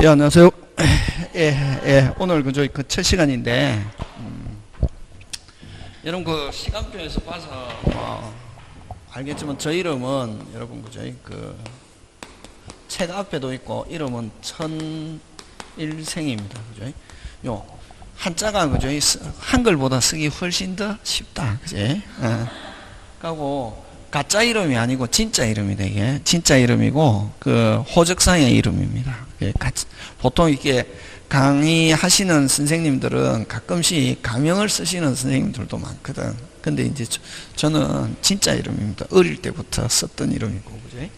예, 안녕하세요. 오늘 그 첫 시간인데, 여러분 그 시간표에서 봐서 알겠지만 저 이름은 여러분 책 앞에도 있고 이름은 천일생입니다. 그죠? 요 한자가 한글보다 쓰기 훨씬 더 쉽다. 그지? 그리고 가짜 이름이 아니고 진짜 이름이다. 이게 진짜 이름이고 그 호적상의 이름입니다. 보통 이렇게 강의하시는 선생님들은 가끔씩 가명을 쓰시는 선생님들도 많거든. 근데 이제 저는 진짜 이름입니다. 어릴 때부터 썼던 이름이고, 그지?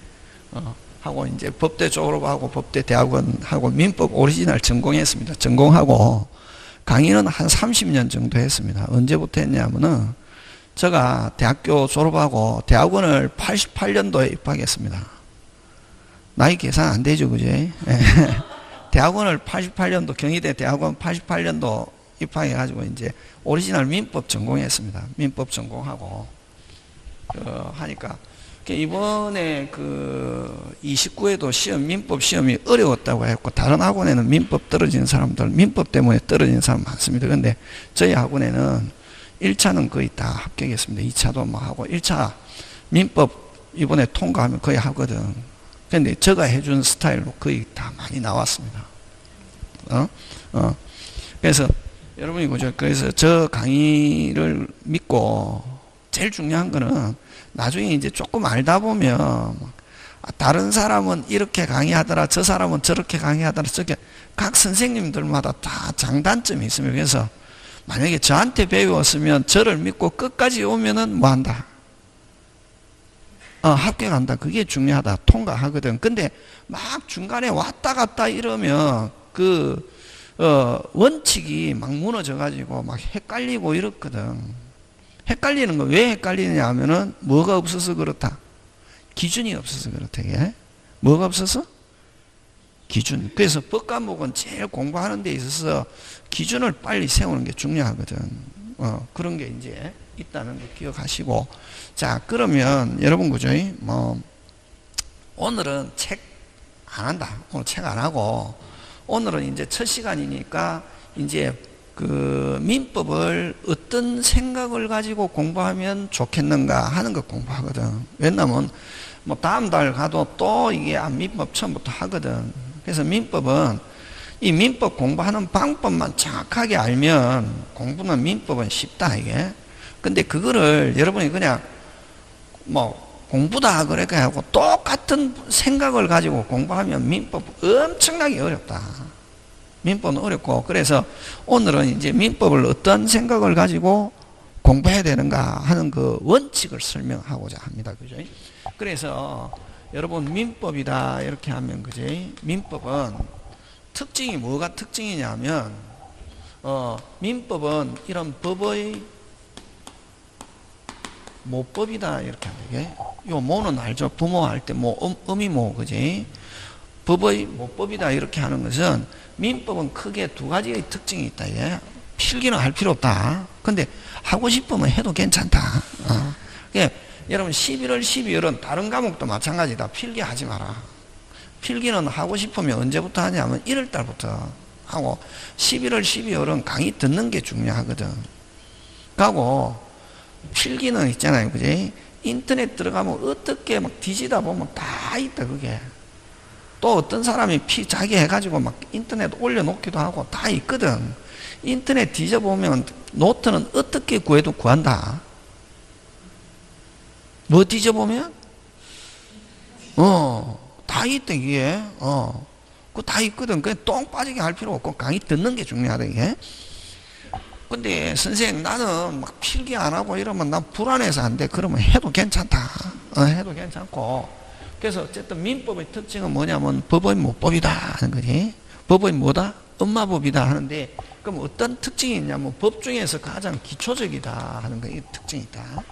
하고 이제 법대 졸업하고 법대 대학원하고 민법 오리지널 전공했습니다. 전공하고 강의는 한 30년 정도 했습니다. 언제부터 했냐면은 제가 대학교 졸업하고 대학원을 88년도에 입학했습니다. 나이 계산 안 되죠, 그지? 대학원을 88년도, 경희대 대학원 88년도 입학해가지고 이제 오리지널 민법 전공했습니다. 민법 전공하고, 하니까, 이번에 29에도 민법 시험이 어려웠다고 했고, 다른 학원에는 민법 떨어지는 사람들, 민법 때문에 떨어지는 사람 많습니다. 근데 저희 학원에는 1차는 거의 다 합격했습니다. 2차도 뭐 하고, 1차 민법 이번에 통과하면 거의 하거든. 근데 제가 해준 스타일로 거의 다 많이 나왔습니다. 그래서 여러분이 그래서 저 강의를 믿고 제일 중요한 거는 나중에 이제 조금 알다 보면 다른 사람은 이렇게 강의하더라, 저 사람은 저렇게 강의하더라, 저게 각 선생님들마다 다 장단점이 있습니다. 그래서 만약에 저한테 배웠으면 저를 믿고 끝까지 오면은 뭐 한다? 합격한다. 그게 중요하다. 통과하거든. 근데 막 중간에 왔다 갔다 이러면 원칙이 막 무너져가지고 막 헷갈리고 이렇거든. 헷갈리는 거 왜 헷갈리느냐 하면은 뭐가 없어서 그렇다. 기준이 없어서 그렇다. 이게. 뭐가 없어서? 기준. 그래서 법 과목은 제일 공부하는 데 있어서 기준을 빨리 세우는 게 중요하거든. 그런 게 이제 있다는 거 기억하시고. 자, 그러면 여러분 그죠? 오늘은 책 안 한다. 오늘 책 안 하고 오늘은 이제 첫 시간이니까 이제 민법을 어떤 생각을 가지고 공부하면 좋겠는가 하는 거 공부하거든. 왜냐면 다음 달 가도 또 이게 민법 처음부터 하거든. 그래서 민법은 이 민법 공부하는 방법만 정확하게 알면 공부는 민법은 쉽다 이게. 근데 그거를 여러분이 그냥 공부다 그렇게 하고 똑같은 생각을 가지고 공부하면 민법 엄청나게 어렵다. 민법은 어렵고, 그래서 오늘은 이제 민법을 어떤 생각을 가지고 공부해야 되는가 하는 그 원칙을 설명하고자 합니다. 그죠? 그래서 여러분 민법이다 이렇게 하면 그지? 민법은 특징이 뭐가 특징이냐면 민법은 이런 법의 모법이다 이렇게 하는 게, 요 모는 알죠? 부모 할 때 의미모, 그지? 법의 모법이다 이렇게 하는 것은 민법은 크게 두 가지의 특징이 있다. 예? 필기는 할 필요 없다. 근데 하고 싶으면 해도 괜찮다. 여러분 11월 12월은 다른 과목도 마찬가지다. 필기하지 마라. 필기는 하고 싶으면 언제부터 하냐면 1월 달부터 하고, 11월 12월은 강의 듣는 게 중요하거든. 가고 필기는 있잖아요. 그지? 인터넷 들어가면 어떻게 막 뒤지다 보면 다 있다, 그게. 또 어떤 사람이 자기 해가지고 막 인터넷 올려놓기도 하고 다 있거든. 인터넷 뒤져보면 노트는 어떻게 구해도 구한다. 뭐 뒤져보면? 다 있다, 이게. 그거 다 있거든. 그냥 똥 빠지게 할 필요 없고 강의 듣는 게 중요하다, 이게. 근데 선생님 나는 막 필기 안 하고 이러면 난 불안해서 안 돼. 그러면 해도 괜찮다. 해도 괜찮고. 그래서 어쨌든 민법의 특징은 뭐냐면 법의 모법이다 하는 거지. 법의 뭐다? 엄마법이다 하는데, 그럼 어떤 특징이 있냐면 법 중에서 가장 기초적이다 하는 거, 이 특징이 있다.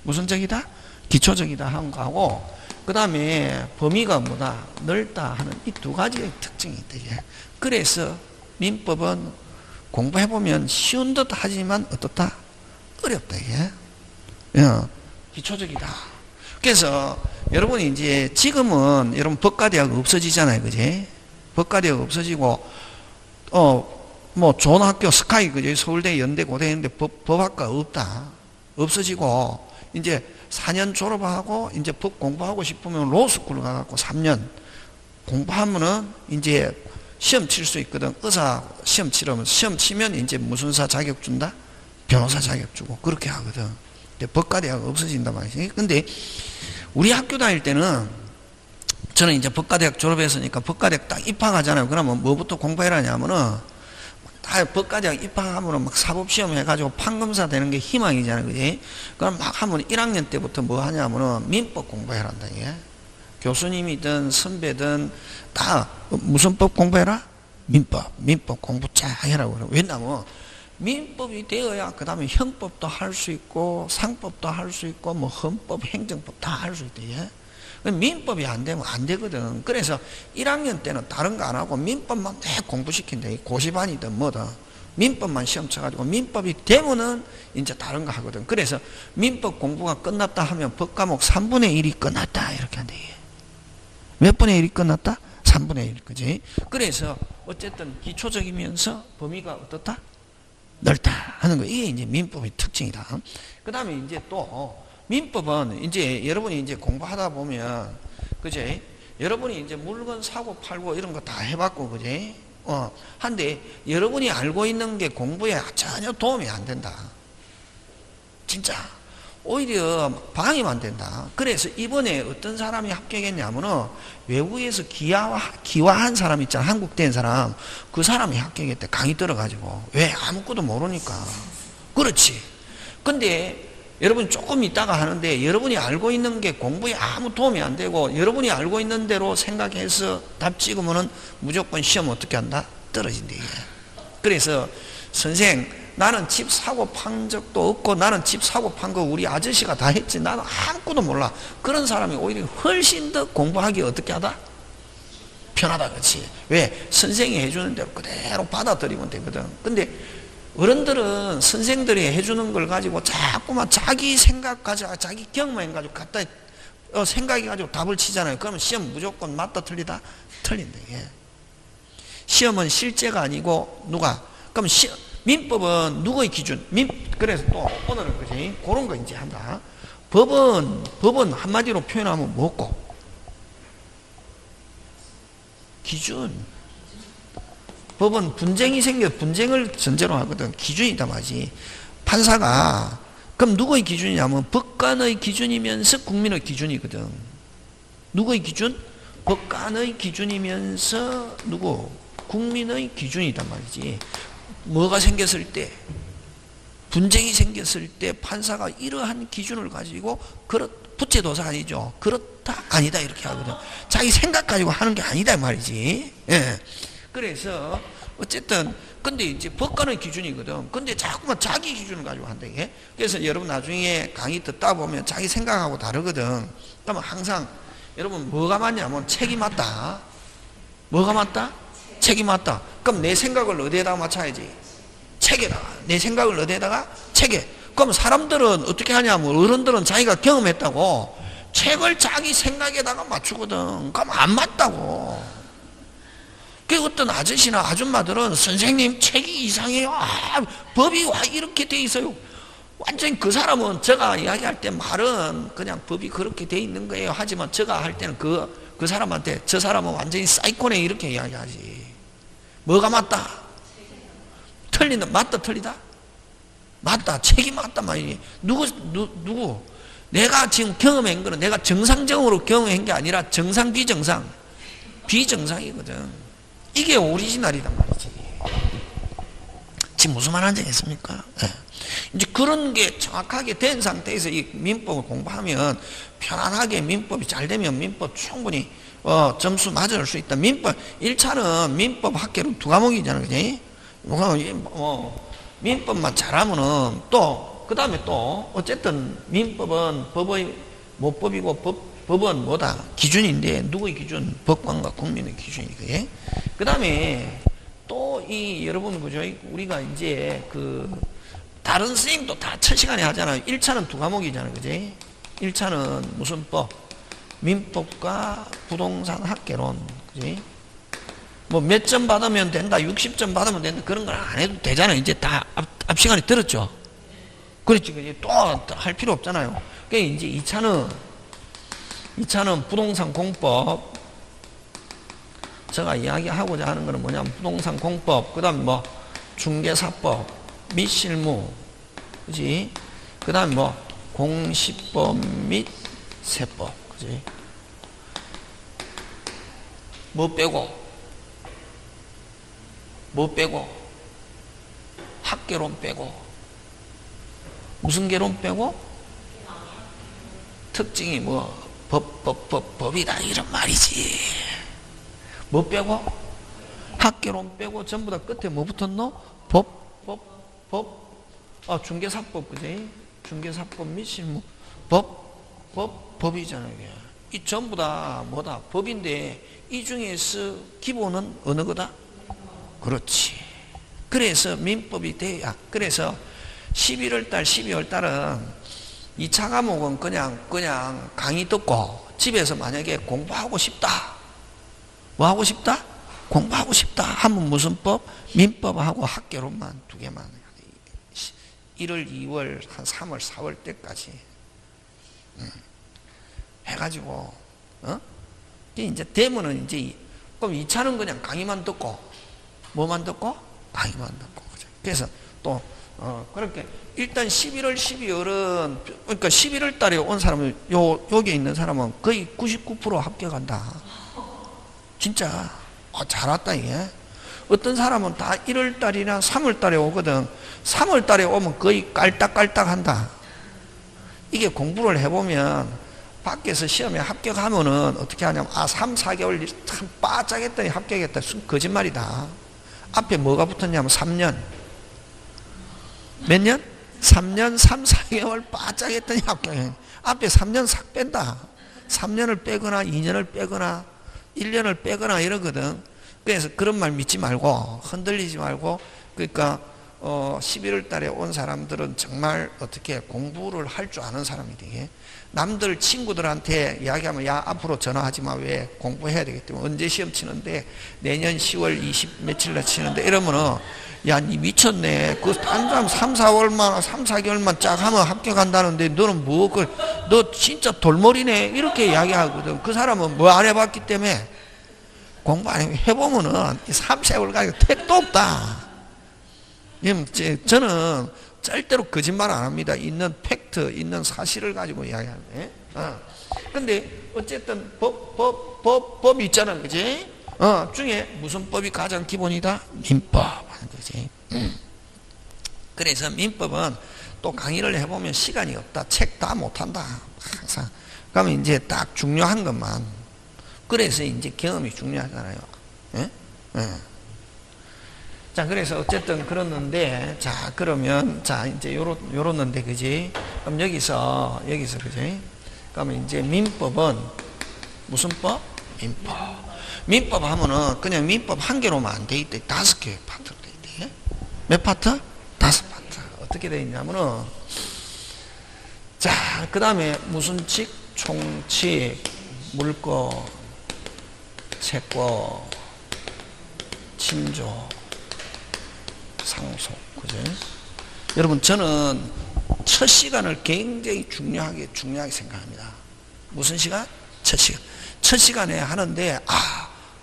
무슨 적이다? 기초적이다 하는 거하고, 그 다음에 범위가 뭐다? 넓다 하는 이 두 가지의 특징이 있다. 이게. 그래서 민법은 공부해보면 쉬운 듯 하지만 어떻다? 어렵다, 이게. 기초적이다. 그래서 여러분이 이제 지금은 여러분 법과대학 없어지잖아요. 그지? 법과대학 없어지고, 뭐, 좋은 학교, 스카이, 그죠? 서울대, 연대, 고대 있는데 법학과 없다. 없어지고, 이제 4년 졸업하고, 이제 법 공부하고 싶으면 로스쿨 가갖고 3년 공부하면은 이제 시험 칠 수 있거든. 의사 시험 치려면, 시험 치면 이제 무슨사 자격 준다? 변호사 자격 주고, 그렇게 하거든. 근데 법과대학 없어진단 말이지. 근데 우리 학교 다닐 때는 저는 이제 법과대학 졸업했으니까 법과대학 딱 입학하잖아요. 그러면 뭐부터 공부해라 하냐면은 다 법과대학 입학하면은 막 사법시험 해가지고 판검사 되는 게 희망이잖아요. 그지? 그럼 막 하면 1학년 때부터 뭐 하냐면은 민법 공부해라 한다, 이게. 교수님이든 선배든 다 무슨 법 공부해라? 민법 공부 쫙 해라고 그래요. 왜냐면 민법이 되어야 그 다음에 형법도 할 수 있고 상법도 할 수 있고 뭐 헌법, 행정법 다 할 수 있대. 민법이 안 되면 안 되거든. 그래서 1학년 때는 다른 거 안 하고 민법만 내 공부시킨대. 고시반이든 뭐든 민법만 시험 쳐가지고 민법이 되면은 이제 다른 거 하거든. 그래서 민법 공부가 끝났다 하면 법과목 3분의 1이 끝났다 이렇게 한대. 몇 분의 1이 끝났다? 3분의 1, 그지? 그래서 어쨌든 기초적이면서 범위가 어떻다? 넓다 하는 거. 이게 이제 민법의 특징이다. 그 다음에 이제 또 민법은 이제 여러분이 이제 공부하다 보면, 그지? 여러분이 이제 물건 사고 팔고 이런 거 다 해봤고, 그지? 한데 여러분이 알고 있는 게 공부에 전혀 도움이 안 된다. 진짜. 오히려 방해만 된다. 그래서 이번에 어떤 사람이 합격했냐면은 외국에서 기와한 사람 있잖아. 한국 된 사람. 그 사람이 합격했대. 강의 들어가지고. 왜? 아무것도 모르니까. 그렇지. 근데 여러분 조금 있다가 하는데 여러분이 알고 있는 게 공부에 아무 도움이 안 되고 여러분이 알고 있는 대로 생각해서 답 찍으면은 무조건 시험 어떻게 한다? 떨어진대. 그래서 선생, 나는 집 사고 판 적도 없고 나는 집 사고 판 거 우리 아저씨가 다 했지 나는 아무것도 몰라. 그런 사람이 오히려 훨씬 더 공부하기 어떻게 하다? 편하다. 그렇지? 왜? 선생이 해주는 대로 그대로 받아들이면 되거든. 근데 어른들은 선생들이 해주는 걸 가지고 자꾸만 자기 생각 가지고 자기 경험해 가지고 갖다 생각해 가지고 답을 치잖아요. 그러면 시험 무조건 맞다 틀리다? 틀린다. 예. 시험은 실제가 아니고 누가? 그럼 민법은 누구의 기준? 그래서 또 오늘은 그지? 그런 거 이제 한다. 법은 한마디로 표현하면 뭐고? 기준. 법은 분쟁을 전제로 하거든. 기준이다 말이지. 판사가 그럼 누구의 기준이냐면 법관의 기준이면서 국민의 기준이거든. 누구의 기준? 법관의 기준이면서 누구? 국민의 기준이단 말이지. 뭐가 생겼을 때, 분쟁이 생겼을 때 판사가 이러한 기준을 가지고 부채도사 아니죠. 그렇다 아니다 이렇게 하거든. 자기 생각 가지고 하는 게 아니다 말이지. 예. 그래서 어쨌든 근데 이제 법관의 기준이거든. 근데 자꾸만 자기 기준을 가지고 한다 이게. 그래서 여러분 나중에 강의 듣다 보면 자기 생각하고 다르거든. 그러면 항상 여러분 뭐가 맞냐면 책이 맞다. 뭐가 맞다? 책이 맞다. 그럼 내 생각을 어디에다가 맞춰야지? 책에다가. 내 생각을 어디에다가? 책에. 그럼 사람들은 어떻게 하냐면 어른들은 자기가 경험했다고 책을 자기 생각에다가 맞추거든. 그럼 안 맞다고. 그 어떤 아저씨나 아줌마들은 선생님 책이 이상해요. 법이 와 이렇게 돼 있어요. 완전히 그 사람은 제가 이야기할 때 말은 그냥 법이 그렇게 돼 있는 거예요. 하지만 제가 할 때는 그 사람한테 저 사람은 완전히 사이코네 이렇게 이야기하지. 뭐가 맞다? 틀린다. 맞다 틀리다? 맞다. 책이 맞다 말이지. 누구? 내가 지금 경험한 거는 내가 정상적으로 경험한 게 아니라 정상 비정상이거든. 이게 오리지널이란 말이지. 지금 무슨 말 하는지 알겠습니까? 네. 이제 그런 게 정확하게 된 상태에서 이 민법을 공부하면 편안하게 민법이 잘 되면 민법 충분히 점수 맞을 수 있다. 민법 1차는 민법 학계로 2과목이잖아, 그지? 민법만 잘하면은 또 그 다음에 또 어쨌든 민법은 법의 모법이고 법은 뭐다? 기준인데 누구의 기준? 법관과 국민의 기준이거든. 그 다음에 또 이 여러분 그죠? 우리가 이제 그 다른 선생님도 다 첫 시간에 하잖아요. 1차는 2과목이잖아요, 그지? 1차는 무슨 법? 민법과 부동산 학개론, 그지? 뭐 몇 점 받으면 된다, 60점 받으면 된다, 그런 걸 안 해도 되잖아요. 이제 다 앞 시간에 들었죠. 그렇지. 또 할 필요 없잖아요. 그러니까 이제 2차는 부동산 공법. 제가 이야기하고자 하는 거는 뭐냐면 부동산 공법, 그 다음 뭐 중개사법 및 실무, 그지? 그 다음 뭐 공시법 및 세법, 그지? 뭐 빼고 학개론 빼고 무슨 개론 빼고 특징이 뭐 법이다 이런 말이지. 뭐 빼고 학개론 빼고 전부 다 끝에 뭐 붙었노? 중개사법, 그지? 중개사법 및 실무 법이잖아요. 이게. 이 전부 다 뭐다? 법인데 이 중에서 기본은 어느 거다? 그렇지. 그래서 민법이 돼야. 그래서 11월 달, 12월 달은 2차 과목은 그냥 강의 듣고 집에서 만약에 공부하고 싶다. 뭐 하고 싶다? 공부하고 싶다 하면 무슨 법? 민법하고 학개론만 두 개만. 1월, 2월, 한 3월, 4월 때까지 해가지고, 이제 되면은 이제, 그럼 2차는 그냥 강의만 듣고, 뭐만 듣고? 강의만 듣고. 그래서 또, 그렇게, 일단 11월, 12월은, 그러니까 11월 달에 온 사람은, 여기 있는 사람은 거의 99% 합격한다. 진짜, 잘 왔다, 이게. 어떤 사람은 다 1월 달이나 3월 달에 오거든. 3월 달에 오면 거의 깔딱깔딱 한다. 이게 공부를 해보면, 밖에서 시험에 합격하면은 어떻게 하냐면, 3, 4개월 참 바짝 했더니 합격했다. 거짓말이다. 앞에 뭐가 붙었냐면 3년. 몇 년? 3년, 3, 4개월 바짝 했더니 합격해. 앞에 3년 싹 뺀다. 3년을 빼거나 2년을 빼거나 1년을 빼거나 이러거든. 그래서 그런 말 믿지 말고 흔들리지 말고, 그러니까 11월 달에 온 사람들은 정말 어떻게 공부를 할 줄 아는 사람이 되게. 남들 친구들한테 이야기하면 야 앞으로 전화하지 마, 왜 공부해야 되기 때문에. 언제 시험 치는데 내년 10월 20 며칠날 치는데 이러면은 야 니 미쳤네. 그 한 사람 3, 4월만 3, 4개월만 쫙 하면 합격한다는데 너는 뭐 너 진짜 돌머리네 이렇게 이야기하거든. 그 사람은 뭐 안 해봤기 때문에. 공부 안 해보면은 3, 4개월 가지고 택도 없다. 저는 절대로 거짓말 안 합니다. 있는 팩트, 있는 사실을 가지고 이야기하네. 근데 어쨌든 법이 있잖아, 그지? 중에 무슨 법이 가장 기본이다? 민법 하는 거지. 그래서 민법은 또 강의를 해보면 시간이 없다. 책 다 못한다. 항상. 그러면 이제 딱 중요한 것만. 그래서 이제 경험이 중요하잖아요. 예? 예. 자, 그래서 어쨌든 그렇는데, 자, 그러면, 자, 이제 요렇는데, 그지? 그럼 여기서, 그지? 그러면 이제 민법은, 무슨 법? 민법. 민법 하면은 그냥 민법 한 개로만 안 돼 있대. 5개 파트로 돼 있대. 몇 파트? 5파트. 어떻게 돼 있냐면은, 자, 그 다음에 무슨 칙? 총칙, 물권, 채권, 침조, 상속, 그죠? 여러분, 저는 첫 시간을 굉장히 중요하게 생각합니다. 무슨 시간? 첫 시간. 첫 시간에 하는데,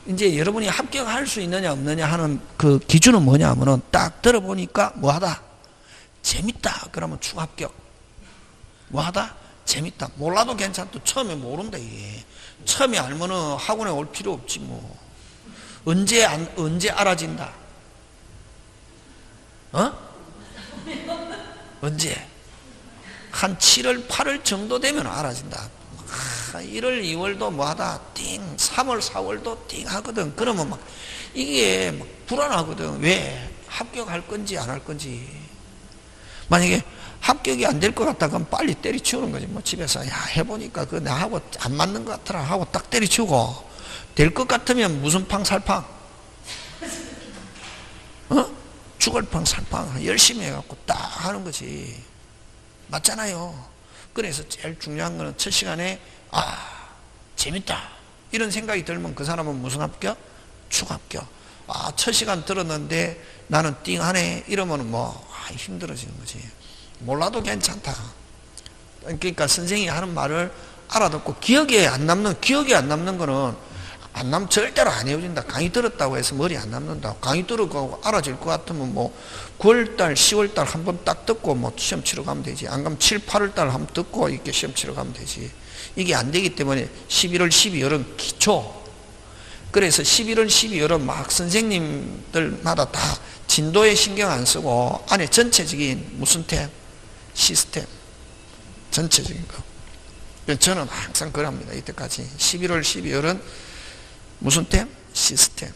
이제 여러분이 합격할 수 있느냐, 없느냐 하는 그 기준은 뭐냐 하면은 딱 들어보니까 뭐 하다? 재밌다. 그러면 추합격. 뭐 하다? 재밌다. 몰라도 괜찮다. 처음에 모른다, 이게. 처음에 알면은 학원에 올 필요 없지, 뭐. 언제 알아진다? 언제? 한 7월, 8월 정도 되면 알아진다. 1월, 2월도 뭐 하다, 띵. 3월, 4월도 띵 하거든. 그러면 막, 이게 막 불안하거든. 왜? 합격할 건지 안 할 건지. 만약에 합격이 안 될 것 같다, 그럼 빨리 때려치우는 거지. 뭐 집에서, 야, 해보니까 그 나하고 안 맞는 것 같더라 하고 딱 때려치우고, 될 것 같으면 무슨 팡, 살팡? 죽을 팡, 살팡. 열심히 해갖고 딱 하는 거지. 맞잖아요. 그래서 제일 중요한 거는 첫 시간에, 재밌다. 이런 생각이 들면 그 사람은 무슨 합격? 축합격. 첫 시간 들었는데 나는 띵하네 이러면 힘들어지는 거지. 몰라도 괜찮다. 그러니까 선생님이 하는 말을 알아듣고 기억에 안 남는 거는 절대로 안 헤어진다. 강의 들었다고 해서 머리 안 남는다. 강의 들었고 알아질 것 같으면 9월달 10월달 한번 딱 듣고 시험 치러 가면 되지. 안 그러면 7, 8월달 한번 듣고 이렇게 시험 치러 가면 되지. 이게 안 되기 때문에 11월 12월은 기초. 그래서 11월 12월은 막 선생님들마다 다 진도에 신경 안 쓰고 안에 전체적인 무슨 템? 시스템. 전체적인 거. 저는 항상 그럽니다. 이때까지. 11월 12월은 무슨 템? 시스템.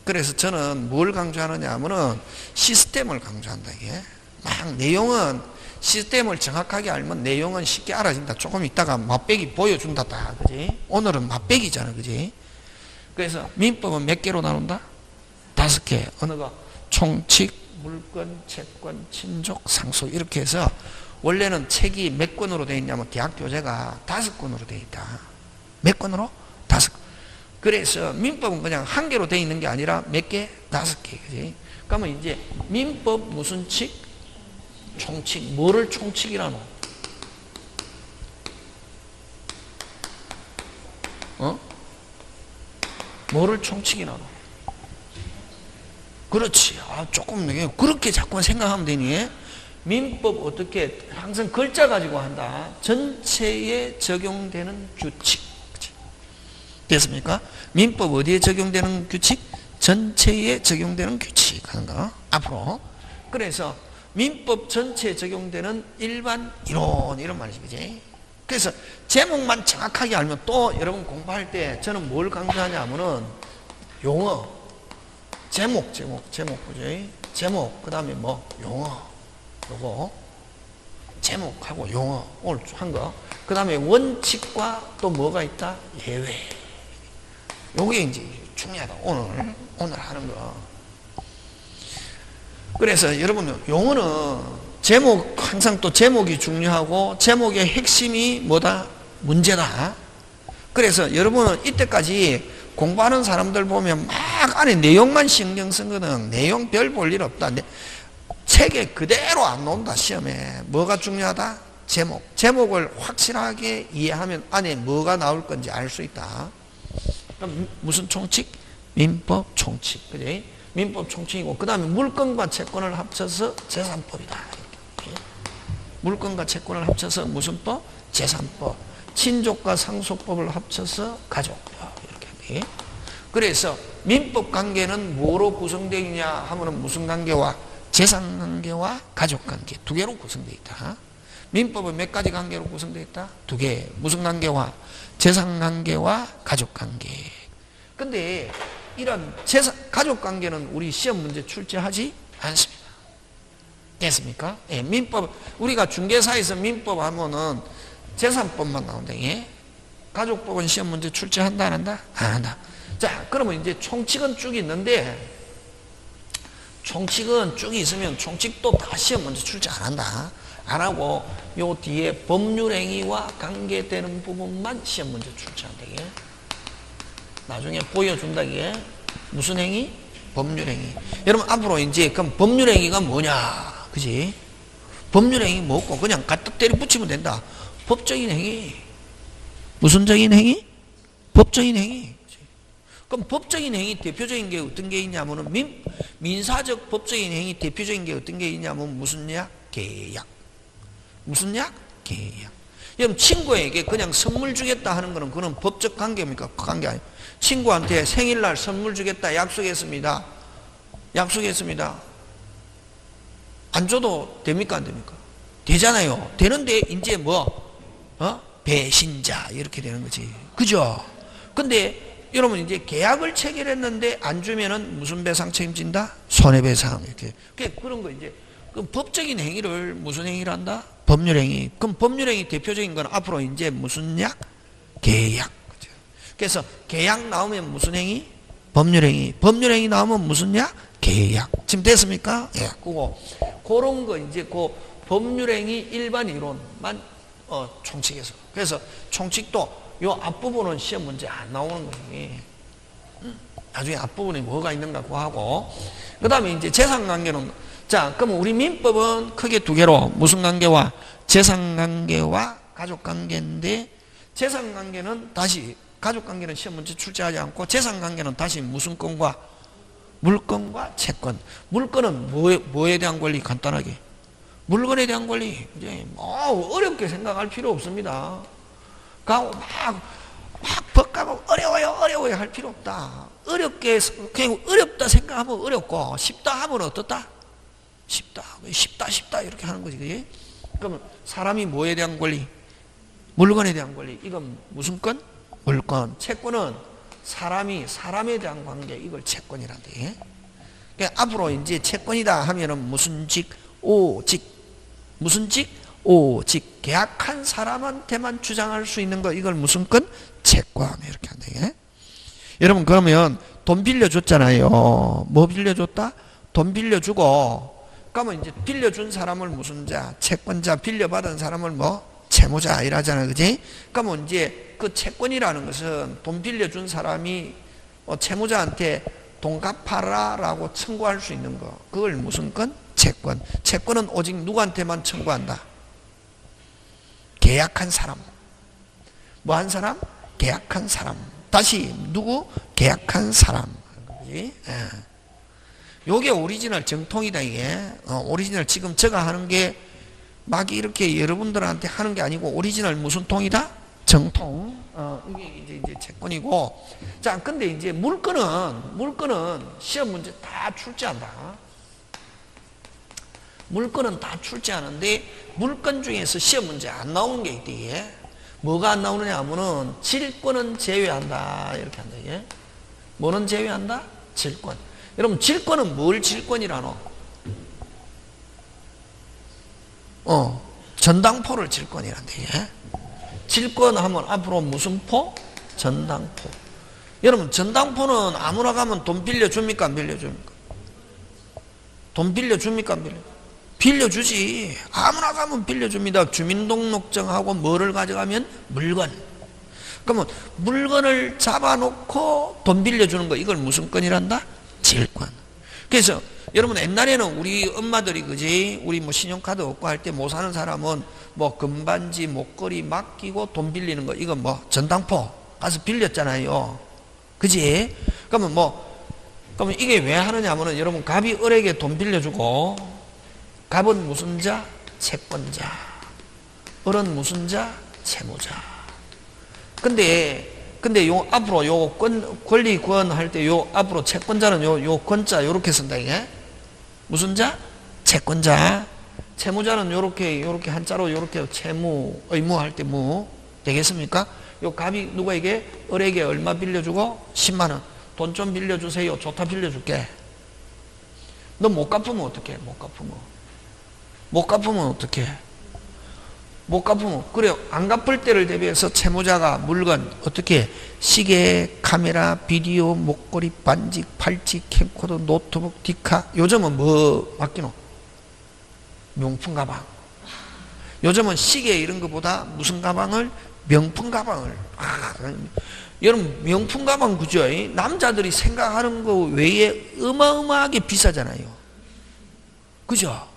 그래서 저는 뭘 강조하느냐 하면은 시스템을 강조한다. 이게 막 내용은 시스템을 정확하게 알면 내용은 쉽게 알아진다. 조금 있다가 맛배기 보여준다. 다 그지? 오늘은 맛배기잖아. 그지? 그래서 민법은 몇 개로 나눈다? 5개. 어느 거? 총칙, 물권, 채권, 친족, 상속. 이렇게 해서 원래는 책이 몇 권으로 되어 있냐면 대학 교재가 5권으로 되어 있다. 몇 권으로? 5권. 그래서 민법은 그냥 한 개로 되어 있는 게 아니라 몇 개? 5개. 그지? 그러면 이제 민법 무슨 칙? 총칙. 뭐를 총칙이라노? 뭐를 총칙이라노? 그렇지. 조금 그렇게 자꾸 생각하면 되니? 민법 어떻게 항상 글자 가지고 한다. 전체에 적용되는 규칙. 됐습니까? 민법 어디에 적용되는 규칙? 전체에 적용되는 규칙 하는 거. 앞으로. 그래서 민법 전체에 적용되는 일반 이론 이런 말이지. 그지? 그래서 제목만 정확하게 알면 또 여러분 공부할 때 저는 뭘 강조하냐 하면은 용어. 제목. 그지? 제목. 그 다음에 용어. 요거. 제목하고 용어. 오늘 한 거. 그 다음에 원칙과 또 뭐가 있다? 예외. 요게 이제 중요하다. 오늘 하는 거. 그래서 여러분 용어는 제목, 항상 또 제목이 중요하고 제목의 핵심이 뭐다? 문제다. 그래서 여러분은 이때까지 공부하는 사람들 보면 막 안에 내용만 신경 쓴 거는 내용 별 볼 일 없다. 책에 그대로 안 나온다. 시험에. 뭐가 중요하다? 제목. 제목을 확실하게 이해하면 안에 뭐가 나올 건지 알 수 있다. 그럼 무슨 총칙? 민법 총칙. 그지? 민법 총칙이고, 그 다음에 물권과 채권을 합쳐서 재산법이다. 물권과 채권을 합쳐서 무슨 법? 재산법. 친족과 상속법을 합쳐서 가족법. 이렇게. 그래서 민법 관계는 뭐로 구성되어 있냐 하면은 무슨 관계와? 재산 관계와 가족 관계. 2개로 구성되어 있다. 민법은 몇 가지 관계로 구성되어 있다? 2개. 무슨 관계와? 재산 관계와 가족 관계. 근데 이런 가족 관계는 우리 시험 문제 출제하지 않습니다. 됐습니까? 예, 민법, 우리가 중개사에서 민법 하면은 재산법만 나온다. 예? 가족법은 시험 문제 출제한다, 안 한다? 안 한다. 자, 그러면 이제 총칙은 쭉 있는데, 총칙은 쭉 있으면 총칙도 다 시험 문제 출제 안 한다. 안 하고, 요 뒤에 법률행위와 관계되는 부분만 시험 문제 출제한다. 예? 나중에 보여준다. 이게 무슨 행위? 법률행위. 여러분 앞으로 이제 그럼 법률행위가 뭐냐? 그지? 법률행위 뭐고 그냥 갖다 때려 붙이면 된다. 법적인 행위. 무슨 적인 행위? 법적인 행위. 그럼 법적인 행위 대표적인 게 어떤 게 있냐면은 민사적 법적인 행위 대표적인 게 어떤 게 있냐면 무슨 약? 계약. 무슨 약? 계약. 여러분 친구에게 그냥 선물 주겠다 하는 거는 그건 법적 관계입니까? 그 관계 아니에요. 친구한테 생일날 선물 주겠다 약속했습니다. 약속했습니다. 안 줘도 됩니까? 안 됩니까? 되잖아요. 되는데 이제 배신자 이렇게 되는 거지. 그죠? 근데 여러분 이제 계약을 체결했는데 안 주면은 무슨 배상 책임진다? 손해배상 이렇게. 그런 거 이제 그 법적인 행위를 무슨 행위를 한다? 법률행위. 그럼 법률행위 대표적인 건 앞으로 이제 무슨 약? 계약. 그죠? 그래서 계약 나오면 무슨 행위? 법률행위. 법률행위 나오면 무슨 약? 계약. 지금 됐습니까? 예. 그런 거 이제 그 법률행위 일반 이론만 총칙에서. 그래서 총칙도 요 앞부분은 시험 문제 안 나오는 거지. 나중에 앞부분에 뭐가 있는가 그거 하고. 그 다음에 이제 재산관계는, 자, 그럼 우리 민법은 크게 두 개로, 무슨 관계와? 재산관계와 가족관계인데, 재산관계는 다시, 가족관계는 시험 문제 출제하지 않고, 재산관계는 다시 무슨 건과? 물건과 채권. 물건은 뭐에 대한 권리? 간단하게. 물건에 대한 권리. 이제 뭐 어렵게 생각할 필요 없습니다. 가고 막 법가고 어려워요 할 필요 없다. 그냥 어렵다 생각하면 어렵고, 쉽다 하면 어떻다? 쉽다 이렇게 하는 거지, 그지? 그러면 사람이 뭐에 대한 권리? 물건에 대한 권리. 이건 무슨 건? 물건. 채권은 사람에 대한 관계. 이걸 채권이란데. 그러니까 앞으로 이제 채권이다 하면은 무슨 직? 오직. 무슨 직? 오직. 계약한 사람한테만 주장할 수 있는 거. 이걸 무슨 건? 채권. 이렇게 한다. 여러분, 그러면 돈 빌려줬잖아요. 뭐 빌려줬다? 돈 빌려주고, 그러면 이제 빌려준 사람을 무슨 자? 채권자. 빌려받은 사람을 뭐? 채무자. 이러잖아. 그지? 그러면 이제 그 채권이라는 것은 돈 빌려준 사람이 채무자한테 돈 갚아라 라고 청구할 수 있는 거. 그걸 무슨 건? 채권. 채권은 오직 누구한테만 청구한다? 계약한 사람. 뭐 한 사람? 계약한 사람. 다시 누구? 계약한 사람. 그지? 요게 오리지널 정통이다, 이게. 오리지널 지금 제가 하는 게 막 이렇게 여러분들한테 하는 게 아니고, 오리지널 무슨 통이다? 정통. 이게 이제 채권이고. 자, 근데 이제 물건은 시험 문제 다 출제한다. 물건은 다 출제하는데, 물건 중에서 시험 문제 안 나오는 게 있대, 이게. 뭐가 안 나오느냐 하면은, 질권은 제외한다. 이렇게 한다, 이게. 뭐는 제외한다? 질권. 여러분, 질권은 뭘 질권이라노? 전당포를 질권이란다, 이게. 질권 하면 앞으로 무슨 포? 전당포. 여러분, 전당포는 아무나 가면 돈 빌려줍니까? 안 빌려줍니까? 돈 빌려줍니까? 안 빌려줍니까? 빌려주지. 아무나 가면 빌려줍니다. 주민등록증하고 뭐를 가져가면? 물건. 그러면 물건을 잡아놓고 돈 빌려주는 거, 이걸 무슨 건이란다? 질권. 그래서 여러분, 옛날에는 우리 엄마들이, 그지? 우리 뭐 신용카드 없고 할 때 못 사는 사람은 뭐 금반지, 목걸이 맡기고 돈 빌리는 거, 이건 뭐 전당포 가서 빌렸잖아요. 그지? 그러면 이게 왜 하느냐 하면은, 여러분, 갑이 을에게 돈 빌려주고, 갑은 무슨 자? 채권자. 을은 무슨 자? 채무자. 근데 요 앞으로 요 권리권 할 때 요 앞으로 채권자는 요 권자 요렇게 쓴다, 이게. 무슨 자? 채권자. 채무자는 요렇게 한자로 요렇게 채무, 의무 할 때 무 되겠습니까? 요 갑이 누구에게? 을에게 얼마 빌려주고? 10만 원. 돈 좀 빌려주세요. 좋다, 빌려줄게. 너 못 갚으면 어떡해? 못 갚으면 어떡해? 못 갚으면, 그래요. 안 갚을 때를 대비해서 채무자가 물건, 어떻게? 시계, 카메라, 비디오, 목걸이, 반지, 팔찌, 캠코더, 노트북, 디카. 요즘은 뭐 맡기노? 명품 가방. 요즘은 시계 이런 거보다 무슨 가방을? 명품 가방을. 여러분, 명품 가방 그죠? 남자들이 생각하는 거 외에 어마어마하게 비싸잖아요. 그죠?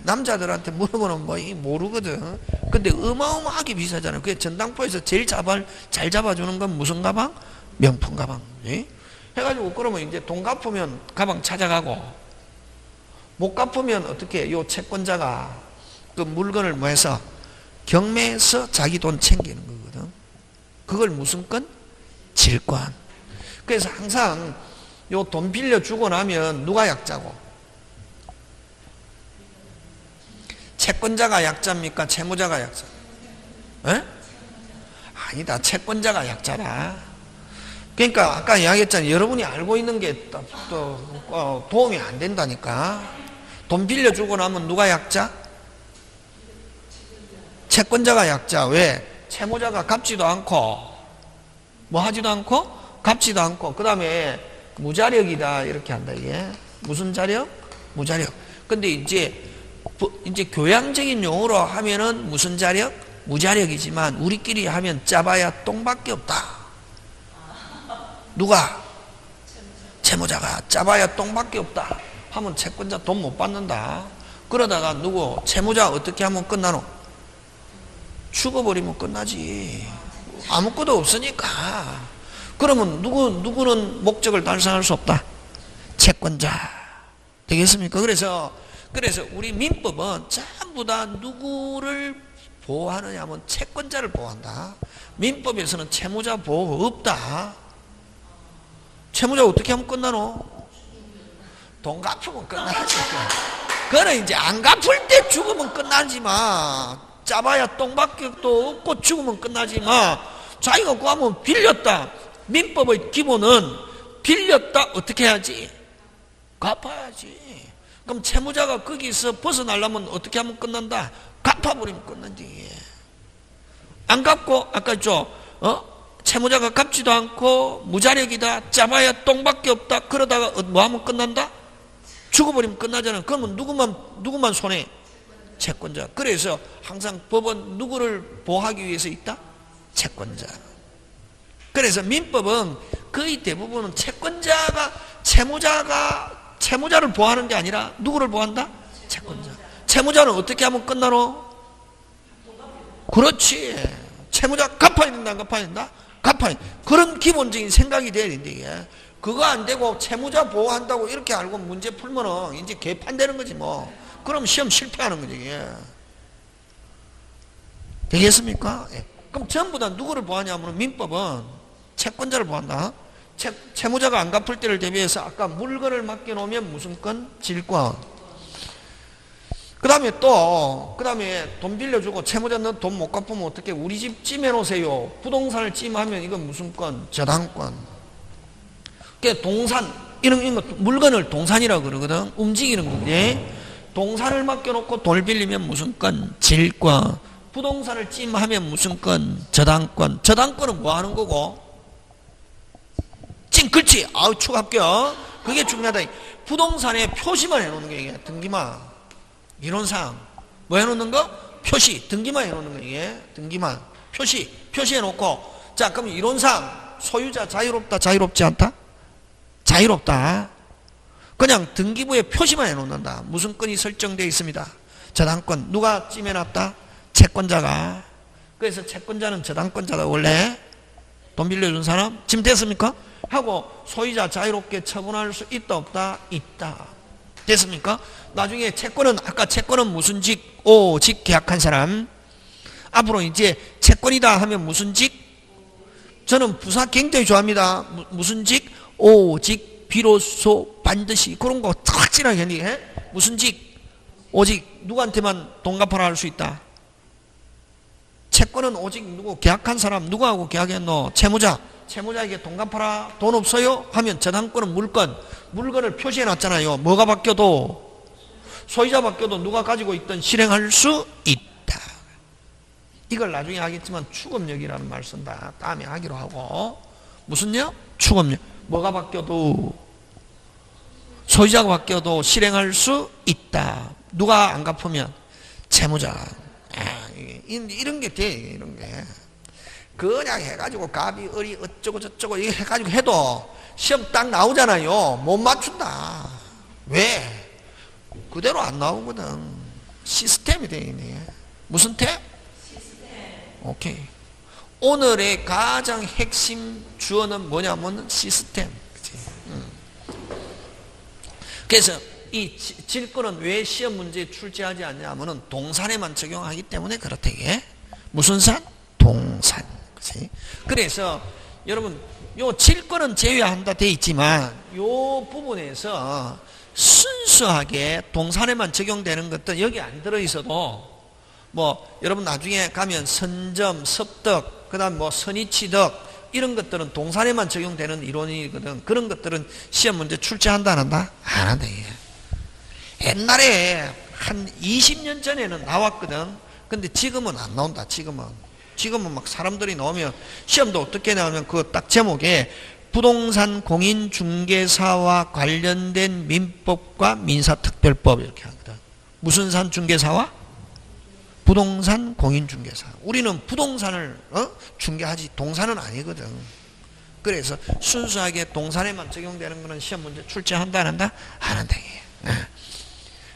남자들한테 물어보면 뭐 모르거든. 근데 어마어마하게 비싸잖아요. 그게 전당포에서 제일 잘 잡아주는 건 무슨 가방? 명품 가방. 해가지고 그러면 이제 돈 갚으면 가방 찾아가고, 못 갚으면 어떻게? 요 채권자가 그 물건을 뭐 해서 경매해서 자기 돈 챙기는 거거든. 그걸 무슨 건? 질권. 그래서 항상 요 돈 빌려주고 나면 누가 약자고? 채권자가 약자입니까? 채무자가 약자? 아니다. 채권자가 약자라. 그러니까 아까 이야기했잖아요. 여러분이 알고 있는 게 또 도움이 안 된다니까. 돈 빌려주고 나면 누가 약자? 채권자가 약자. 왜? 채무자가 갚지도 않고 뭐 하지도 않고 갚지도 않고, 그 다음에 무자력이다 이렇게 한다. 이게 무슨 자력? 무자력. 근데 이제 교양적인 용어로 하면은 무슨 자력? 무자력이지만 우리끼리 하면 짜봐야 똥밖에 없다. 누가? 채무자가 짜봐야 똥밖에 없다 하면 채권자 돈 못 받는다. 그러다가 누구 채무자 어떻게 하면 끝나노? 죽어버리면 끝나지. 아무것도 없으니까. 그러면 누구는 목적을 달성할 수 없다? 채권자. 되겠습니까? 그래서 우리 민법은 전부 다 누구를 보호하느냐 하면 채권자를 보호한다. 민법에서는 채무자 보호 없다. 채무자 어떻게 하면 끝나노? 돈 갚으면 끝나지. 그거는 이제 안 갚을 때 죽으면 끝나지만, 짜봐야 똥밖에 또 없고 죽으면 끝나지만, 자기가 구하면 빌렸다. 민법의 기본은 빌렸다 어떻게 해야지? 갚아야지. 그럼 채무자가 거기서 벗어나려면 어떻게 하면 끝난다? 갚아버리면 끝난지. 안 갚고 아까 했죠? 채무자가 갚지도 않고 무자력이다. 짜봐야 똥밖에 없다. 그러다가 뭐 하면 끝난다? 죽어버리면 끝나잖아. 그러면 누구만 손해? 채권자. 그래서 항상 법은 누구를 보호하기 위해서 있다? 채권자. 그래서 민법은 거의 대부분은 채무자를 보호하는 게 아니라 누구를 보호한다? 채권자. 채무자는 어떻게 하면 끝나노? 그렇지. 채무자 갚아야 된다, 안 갚아야 된다? 갚아야 된다. 그런 기본적인 생각이 돼야 된다, 이게. 그거 안 되고 채무자 보호한다고 이렇게 알고 문제 풀면은 이제 개판되는 거지, 뭐. 그럼 시험 실패하는 거지, 이게. 되겠습니까? 예. 그럼 전부 다 누구를 보호하냐면 민법은 채권자를 보호한다. 채무자가 안 갚을 때를 대비해서 아까 물건을 맡겨놓으면 무슨 건? 질권. 그 다음에 돈 빌려주고 채무자 너 돈 못 갚으면 어떻게? 우리 집 찜해놓으세요. 부동산을 찜하면 이건 무슨 건? 저당권. 그러니까 동산, 이런 것, 물건을 동산이라고 그러거든. 움직이는 건데, 동산을 맡겨놓고 돈을 빌리면 무슨 건? 질권. 부동산을 찜하면 무슨 건? 저당권. 저당권은 뭐 하는 거고? 찜, 그렇지. 아우, 축합격. 그게 중요하다. 부동산에 표시만 해놓는 게 이게 등기만. 이론상. 뭐 해놓는 거? 표시. 등기만 해놓는 거 이게. 등기만. 표시해놓고. 자, 그럼 이론상 소유자 자유롭다, 자유롭지 않다? 자유롭다. 그냥 등기부에 표시만 해놓는다. 무슨 건이 설정되어 있습니다. 저당권. 누가 찜해놨다? 채권자가. 그래서 채권자는 저당권자다. 원래 돈 빌려준 사람 지금 됐습니까? 하고 소유자 자유롭게 처분할 수 있다 없다? 있다. 됐습니까? 나중에 채권은 아까 채권은 무슨 직? 오직 계약한 사람. 앞으로 이제 채권이다 하면 무슨 직? 저는 부사 굉장히 좋아합니다. 무슨 직? 오직 비로소 반드시. 그런 거 확실하게 해. 무슨 직? 오직 누구한테만 돈 갚아라 할 수 있다. 채권은 오직 누구? 계약한 사람. 누구하고 계약했노? 채무자. 채무자에게 돈 갚아라. 돈 없어요? 하면 저당권은 물건을 표시해 놨잖아요. 뭐가 바뀌어도, 소유자 바뀌어도 누가 가지고 있든 실행할 수 있다. 이걸 나중에 하겠지만 추검력이라는 말 쓴다. 다음에 하기로 하고. 무슨 력? 추검력. 뭐가 바뀌어도, 소유자가 바뀌어도 실행할 수 있다. 누가 안 갚으면? 채무자. 이런 게 돼. 이런 게. 그냥 해가지고 갑이 을이 어쩌고 저쩌고 이거 해가지고 해도 시험 딱 나오잖아요. 못 맞춘다. 왜? 그대로 안 나오거든. 시스템이 되어 있네. 무슨 태? 시스템. 오케이. 오늘의 가장 핵심 주어는 뭐냐면 시스템. 그치? 그래서 이 질권은 왜 시험 문제에 출제하지 않냐면은 동산에만 적용하기 때문에 그렇다. 이게 무슨 산? 동산. 그치? 그래서 여러분 요 질권은 제외한다 돼 있지만 요 부분에서 순수하게 동산에만 적용되는 것도 여기 안 들어있어도 뭐 여러분 나중에 가면 선점, 섭득, 그 다음 뭐 선의취득 이런 것들은 동산에만 적용되는 이론이거든. 그런 것들은 시험 문제 출제한다 안 한다? 안 한다. 옛날에 한 20년 전에는 나왔거든. 근데 지금은 안 나온다. 지금은 막 사람들이 나오면 시험도 어떻게 나오면 그 딱 제목에 부동산 공인중개사와 관련된 민법과 민사특별법 이렇게 하거든. 무슨 산 중개사와? 부동산 공인중개사. 우리는 부동산을 중개하지 동산은 아니거든. 그래서 순수하게 동산에만 적용되는 거는 시험 문제 출제한다 안 한다? 안 한다.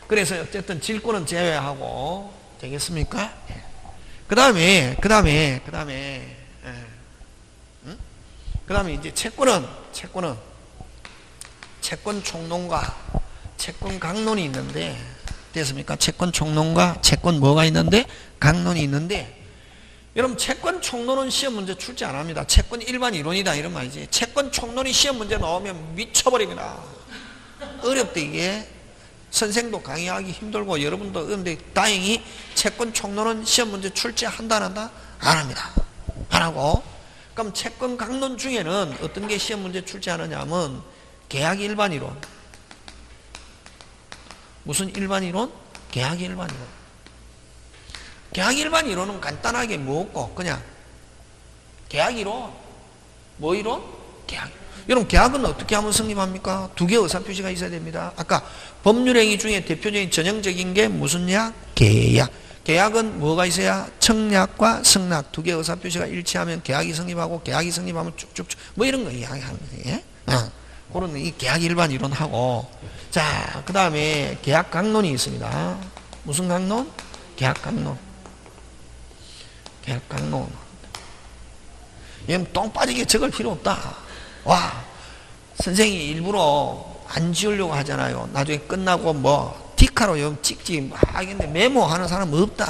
그래서 어쨌든 질권은 제외하고 되겠습니까? 그 다음에 이제 채권은 채권 총론과 채권 강론이 있는데 됐습니까? 채권 총론과 채권 뭐가 있는데? 강론이 있는데 여러분 채권 총론은 시험 문제 출제 안 합니다. 채권 일반 이론이다 이런 말이지. 채권 총론이 시험 문제 나오면 미쳐버립니다. 어렵다 이게. 선생도 강의하기 힘들고 여러분도 근데 다행히 채권 총론은 시험 문제 출제한다 안 한다? 안 합니다. 안 하고 그럼 채권 강론 중에는 어떤 게 시험 문제 출제하느냐 하면 계약 일반 이론. 무슨 일반 이론? 계약 일반 이론. 계약 일반 이론은 간단하게 뭐고 그냥 계약 이론. 뭐 이론? 계약. 여러분 계약은 어떻게 하면 성립합니까? 두 개의 의사표시가 있어야 됩니다. 아까 법률행위 중에 대표적인 전형적인 게 무슨 약? 계약. 계약은 뭐가 있어야? 청약과 승낙 두 개의 의사표시가 일치하면 계약이 성립하고 계약이 성립하면 쭉쭉쭉 뭐 이런 거 이야기하는 거예요. 그런 이 계약 일반 이론하고 자 그 다음에 계약 강론이 있습니다. 무슨 강론? 계약 강론. 계약 강론. 얘는 똥 빠지게 적을 필요 없다. 와 선생님이 일부러 안 지우려고 하잖아요. 나중에 끝나고 뭐 디카로 좀 찍지 막 하겠는데 메모하는 사람 없다.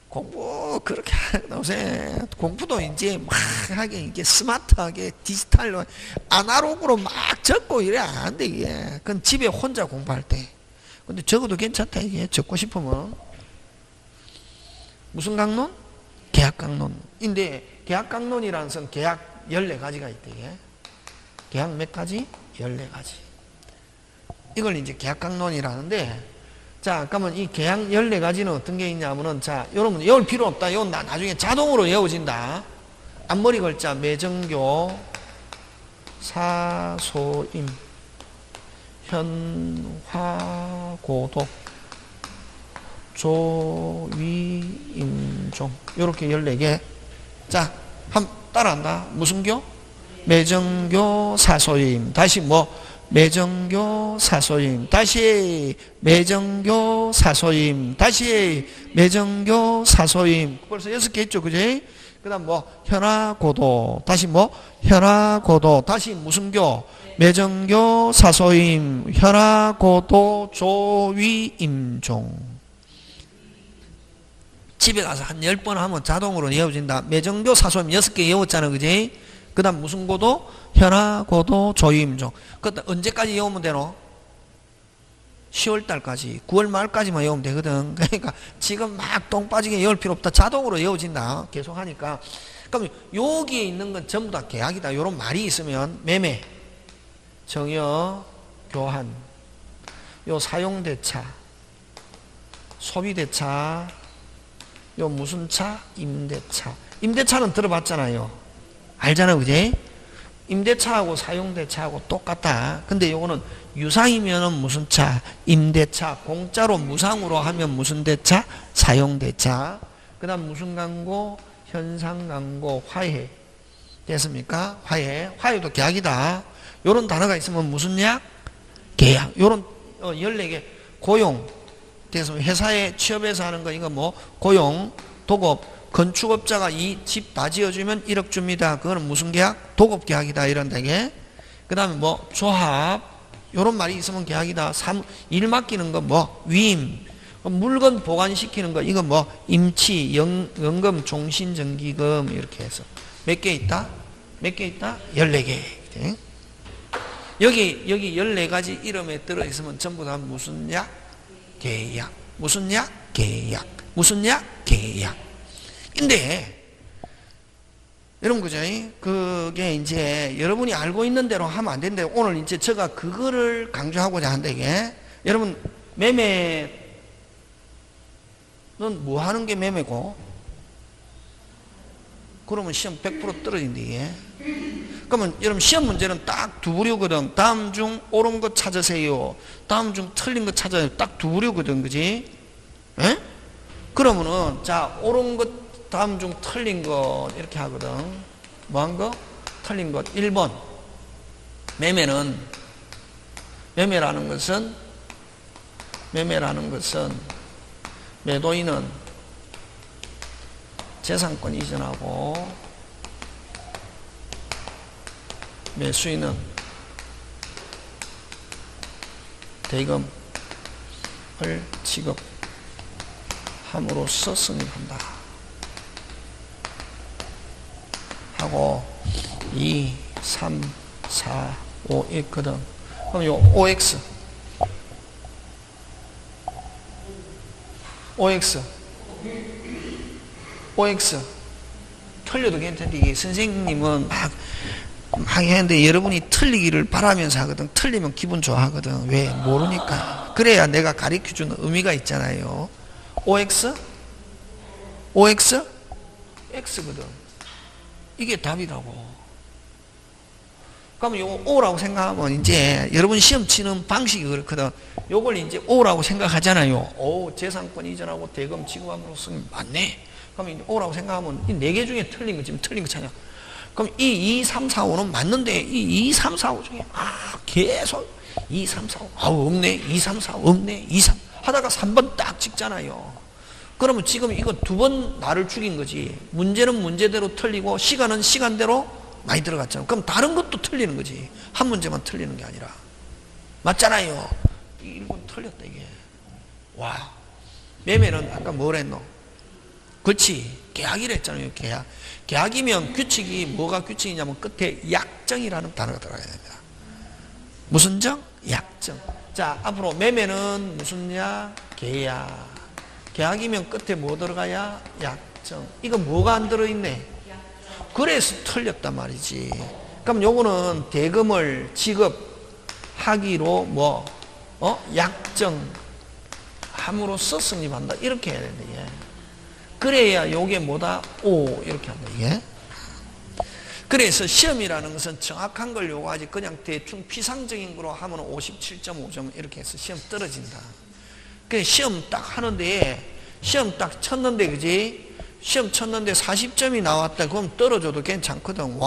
공부 그렇게 요새 공부도 이제 막 하게 이게 스마트하게 디지털로 아날로그로 막 적고 이래 안 돼 이게. 그건 집에 혼자 공부할 때. 근데 적어도 괜찮다 이게 적고 싶으면. 무슨 강론? 계약 강론인데 계약 강론이라는 것은 계약 14가지가 있대 이게. 계약 몇 가지? 14가지. 이걸 이제 계약 강론이라는데 자, 그러면 이 계약 14가지는 어떤 게 있냐면은, 자, 여러분, 외울 필요 없다. 이건 나중에 자동으로 외워진다. 앞머리 글자, 매정교, 사소임, 현화고도, 조위임종. 요렇게 14개. 자, 따라한다. 무슨 교? 매정교, 사소임. 다시 뭐? 매정교 사소임 다시 매정교 사소임 다시 매정교 사소임 벌써 6개 있죠 그지? 그 다음 뭐 현화고도 다시 뭐 현화고도 다시 무슨 교? 매정교 사소임 현화고도 조위임종 집에 가서 한 10번 하면 자동으로 외워진다. 매정교 사소임 6개 외웠잖아 그지? 그 다음 무슨 고도? 현화고도 조위임종. 그때 언제까지 외우면 되노? 10월달까지 9월 말까지만 외우면 되거든. 그러니까 지금 막 똥 빠지게 외울 필요 없다. 자동으로 외워진다. 계속 하니까. 그럼 여기에 있는 건 전부 다 계약이다. 요런 말이 있으면 매매, 정여, 교환, 요 사용대차, 소비대차, 요 무슨 차? 임대차. 임대차는 들어봤잖아요. 알잖아 그지? 임대차하고 사용대차하고 똑같다. 근데 요거는 유상이면은 무슨 차? 임대차. 공짜로 무상으로 하면 무슨 대차? 사용대차. 그 다음 무슨 광고? 현상광고, 화해. 됐습니까? 화해. 화해도 계약이다. 요런 단어가 있으면 무슨 약? 계약. 요런 14개. 고용. 그래서 회사에 취업해서 하는 거 이거 뭐? 고용, 도급. 건축업자가 이 집 다 지어주면 1억 줍니다. 그거는 무슨 계약? 도급계약이다. 이런 되게. 그 다음에 뭐 조합 요런 말이 있으면 계약이다. 일 맡기는 거 뭐 위임 물건 보관시키는 거 이거 뭐 임치 연금 종신정기금 이렇게 해서 몇 개 있다? 몇 개 있다? 14개. 여기 14가지 이름에 들어있으면 전부 다 무슨 약? 계약. 무슨 약? 계약. 무슨 약? 계약. 근데 여러분 그죠? 그게 이제 여러분이 알고 있는 대로 하면 안 되는데 오늘 이제 제가 그거를 강조하고자 한다 이게. 여러분 매매는 뭐 하는 게 매매고? 그러면 시험 100% 떨어진다 이게. 그러면 여러분 시험 문제는 딱 두 부류거든. 다음 중 옳은 거 찾으세요. 다음 중 틀린 거 찾아요. 딱 두 부류거든 그지? 에? 그러면은 자 옳은 것 다음 중 틀린 것 이렇게 하거든. 뭐한 거? 틀린 것 1번. 매매라는 것은 매도인은 재산권 이전하고 매수인은 대금을 지급함으로써 승인한다 하고 2, 3, 4, 5 있거든. 그럼 요 OX 틀려도 괜찮은데 이게 선생님은 막 했는데 여러분이 틀리기를 바라면서 하거든. 틀리면 기분 좋아하거든. 왜? 모르니까. 그래야 내가 가르쳐주는 의미가 있잖아요. OX? X거든. 이게 답이라고. 그러면 요거 O라고 생각하면 이제 여러분 시험 치는 방식이 그렇거든. 요걸 이제 O라고 생각하잖아요. 오, 재산권 이전하고 대금 지급함으로써 맞네. 그러면 이제 O라고 생각하면 이 4개 중에 틀린 거 지금 틀린 거잖아요. 그럼 이 2, 3, 4, 5는 맞는데 이 2, 3, 4, 5 중에 계속 2, 3, 4, 5 없네. 2, 3, 4 없네. 2, 3 하다가 3번 딱 찍잖아요. 그러면 지금 이거 2번 나를 죽인 거지. 문제는 문제대로 틀리고 시간은 시간대로 많이 들어갔잖아. 그럼 다른 것도 틀리는 거지. 한 문제만 틀리는 게 아니라. 맞잖아요. 1번 틀렸다 이게. 와. 매매는 아까 뭘 했노? 그렇지. 계약이라 했잖아요. 계약이면 규칙이 뭐가 규칙이냐면 끝에 약정이라는 단어가 들어가야 됩니다. 무슨 정? 약정. 자, 앞으로 매매는 무슨냐? 계약. 계약이면 끝에 뭐 들어가야? 약정. 이거 뭐가 안 들어있네? 그래서 틀렸단 말이지. 그럼 요거는 대금을 지급하기로 약정함으로써 성립한다. 이렇게 해야 된다. 이게. 그래야 요게 뭐다? O 이렇게 한다. 이게. 그래서 시험이라는 것은 정확한 걸 요구하지 그냥 대충 피상적인 거로 하면 57.5점 이렇게 해서 시험 떨어진다. 그 시험 딱 하는데 시험 딱 쳤는데 그지? 시험 쳤는데 40점이 나왔다. 그럼 떨어져도 괜찮거든.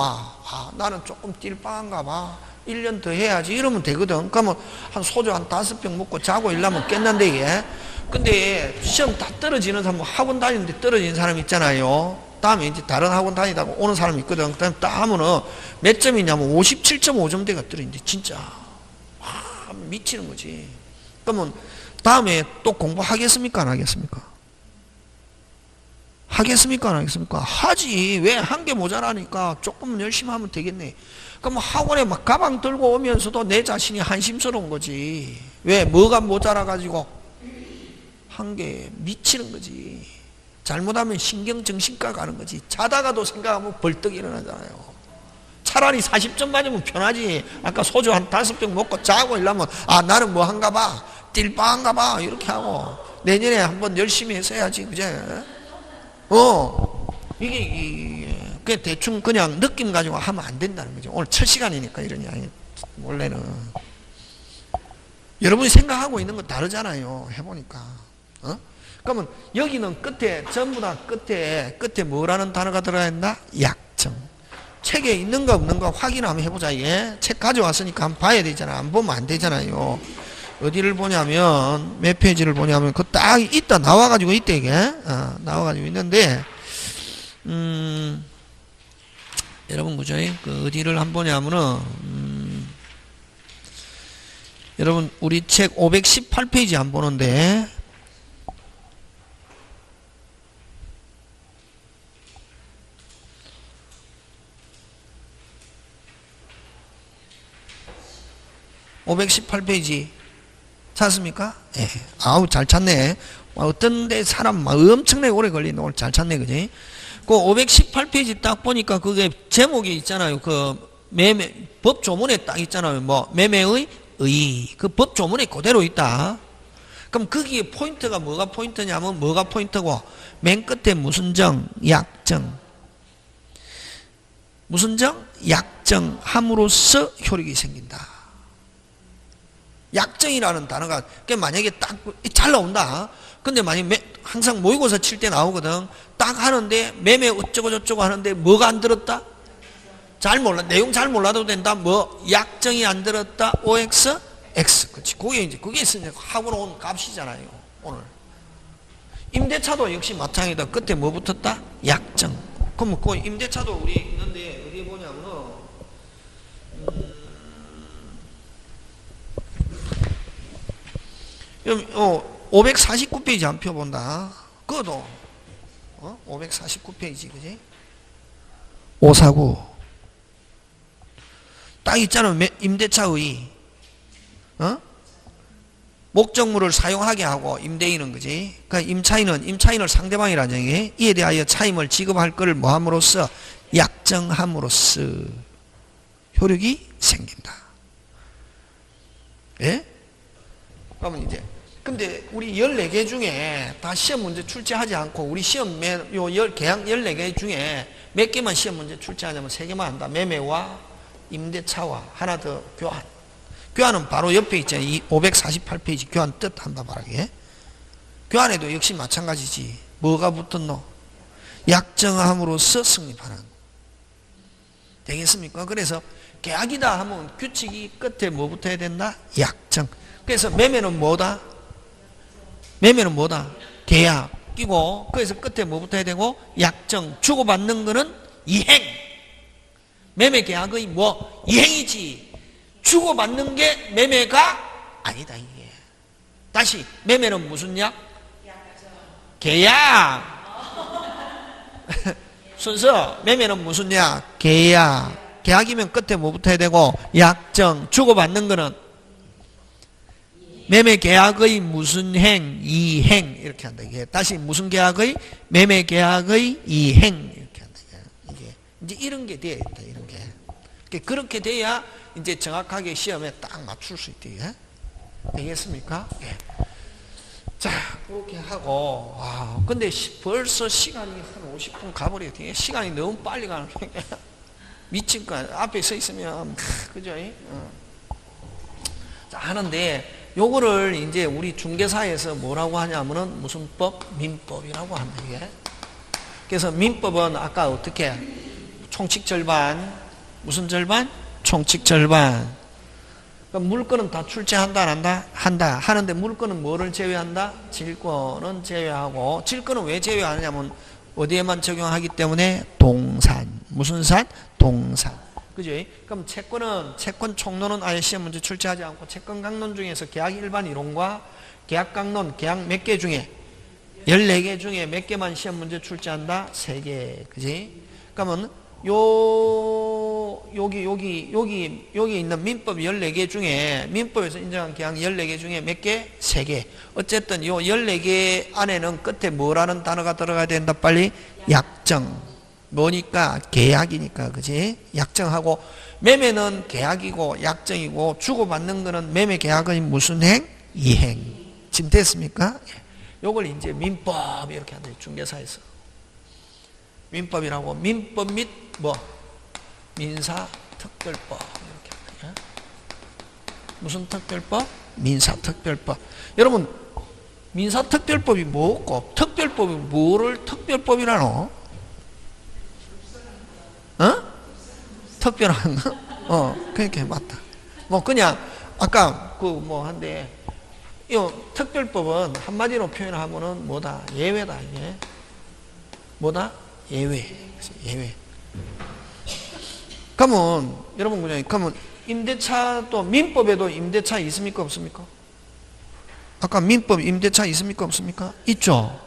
나는 조금 띨빵한가 봐. 1년 더 해야지. 이러면 되거든. 그러면 한 소주 한 5병 먹고 자고 일하면 깼는데 이게. 근데 시험 다 떨어지는 사람, 학원 다니는데 떨어지는 사람 있잖아요. 다음에 이제 다른 학원 다니다가 오는 사람이 있거든. 그다음에 딱 하면은 몇 점이냐면 57.5점대가 떨어진대. 진짜. 미치는 거지. 그러면 다음에 또 공부하겠습니까? 안 하겠습니까? 하겠습니까? 안 하겠습니까? 하지. 왜? 한 개 모자라니까 조금 열심히 하면 되겠네. 그럼 학원에 막 가방 들고 오면서도 내 자신이 한심스러운 거지. 왜? 뭐가 모자라가지고? 한 개 미치는 거지. 잘못하면 신경정신과 가는 거지. 자다가도 생각하면 벌떡 일어나잖아요. 차라리 40점 맞으면 편하지. 아까 소주 한 5병 먹고 자고 이러면 나는 뭐 한가 봐. 띨빵한가 봐. 이렇게 하고 내년에 한번 열심히 해서 해야지. 그제? 이게 대충 그냥 느낌 가지고 하면 안 된다는 거죠. 오늘 첫 시간이니까 이러냐. 원래는 여러분이 생각하고 있는 건 다르잖아요. 해보니까. 그러면 여기는 끝에 전부 다 끝에 뭐라는 단어가 들어야 된다? 약정. 책에 있는가 없는가 확인 한번 해보자. 이게 책 가져왔으니까 한번 봐야 되잖아. 안 보면 안 되잖아요. 어디를 보냐면 몇 페이지를 보냐면 그 딱 있다 나와가지고 있대 이게 나와가지고 있는데 여러분 그죠? 그 어디를 한번 보냐면은 여러분 우리 책 518페이지 안 보는데 (518페이지) 찾습니까? 예. 아우 잘 찾네. 어떤 데 사람 막 엄청나게 오래 걸리는데 오늘 잘 찾네. 그지? 그 518페이지 딱 보니까 그게 제목이 있잖아요. 그 매매 법조문에 딱 있잖아요. 뭐 매매의 의. 그 법조문에 그대로 있다. 그럼 거기에 포인트가 뭐가 포인트냐면 뭐가 포인트고 맨 끝에 무슨 정? 약정. 무슨 정? 약정함으로써 효력이 생긴다. 약정이라는 단어가 만약에 딱 잘 나온다. 근데 만약에 항상 모의고사 칠 때 나오거든. 딱 하는데 매매 어쩌고 저쩌고 하는데 뭐가 안 들었다? 잘 몰라. 내용 잘 몰라도 된다. 뭐 약정이 안 들었다. OX, X. 그렇지. 그게 있으니까 하고 온 값이잖아요. 오늘. 임대차도 역시 마찬가지다. 끝에 뭐 붙었다? 약정. 그럼 그 임대차도 우리 있는데 어디에 보냐면은 549페이지 한 표 본다. 그것도 549페이지 그지? 549 딱 있잖아. 임대차의 목적물을 사용하게 하고 임대인은 그지? 그러니까 임차인을 상대방이라는 얘기. 이에 대하여 차임을 지급할 것을 뭐함으로써 약정함으로써 효력이 생긴다. 예? 그러면 이제 근데 우리 14개 중에 다 시험 문제 출제하지 않고 우리 시험 계약 14개 중에 몇 개만 시험 문제 출제하냐면 3개만 한다. 매매와 임대차와 하나 더 교환. 교환은 바로 옆에 있잖아요. 548페이지 교환 뜻 한다 말하게. 교환에도 역시 마찬가지지. 뭐가 붙었노? 약정함으로써 성립하는. 되겠습니까? 그래서 계약이다 하면 규칙이 끝에 뭐 붙어야 된다? 약정. 그래서 매매는 뭐다? 매매는 뭐다? 계약. 끼고 그래서 끝에 뭐 붙어야 되고? 약정. 주고받는 거는 이행. 매매 계약의 뭐? 이행이지. 주고받는 게 매매가 아니다 이게. 다시 매매는 무슨 약? 계약. 순서 매매는 무슨 약? 계약. 계약이면 끝에 뭐 붙어야 되고? 약정. 주고받는 거는 매매 계약의 무슨 행? 이행. 이렇게 한다 이게. 다시 무슨 계약의? 매매 계약의 이행. 이렇게 한다 이게. 이제 이런 게 돼야 있다 이런 게. 그렇게 돼야 이제 정확하게 시험에 딱 맞출 수 있대. 예? 되겠습니까? 예. 자, 그렇게 하고, 근데 벌써 시간이 한 50분 가버려요. 시간이 너무 빨리 가는 거야. 미친 거야. 앞에 서 있으면, 그죠? 자, 하는데, 요거를 이제 우리 중개사에서 뭐라고 하냐면은 무슨 법? 민법이라고 합니다. 이게. 그래서 민법은 아까 어떻게? 총칙 절반, 무슨 절반? 총칙 절반. 그러니까 물건은 다 출제한다 안 한다? 한다. 하는데 물건은 뭐를 제외한다? 질권은 제외하고. 질권은 왜 제외하느냐면 어디에만 적용하기 때문에 동산. 무슨 산? 동산. 그죠? 그럼 채권 총론은 아예 시험 문제 출제하지 않고 채권 강론 중에서 계약 일반 이론과 계약 강론, 계약 몇 개 중에 14개 중에 몇 개만 시험 문제 출제한다? 3개. 그지? 그러면 여기 있는 민법 14개 중에, 민법에서 인정한 계약 14개 중에 몇 개? 3개. 어쨌든 요 14개 안에는 끝에 뭐라는 단어가 들어가야 된다, 빨리? 약정. 뭐니까? 계약이니까, 그지? 약정하고, 매매는 계약이고, 약정이고, 주고받는 거는 매매 계약의 무슨 행? 이행. 지금 됐습니까? 요걸 이제 민법, 이렇게 한다, 중개사에서. 민법이라고 민법 및 뭐 민사특별법 이렇게 합니다. 무슨 특별법? 민사특별법. 여러분 민사특별법이 뭐고 특별법이 뭐를 특별법이라노? 특별한 거? 그러니까 맞다. 뭐 그냥 아까 그 뭐 한데 이 특별법은 한마디로 표현하면은 뭐다? 예외다 이게. 뭐다? 예외. 예외. 그러면 여러분 그러면 임대차도 민법에도 임대차 있습니까 없습니까? 아까 민법 임대차 있습니까 없습니까? 있죠.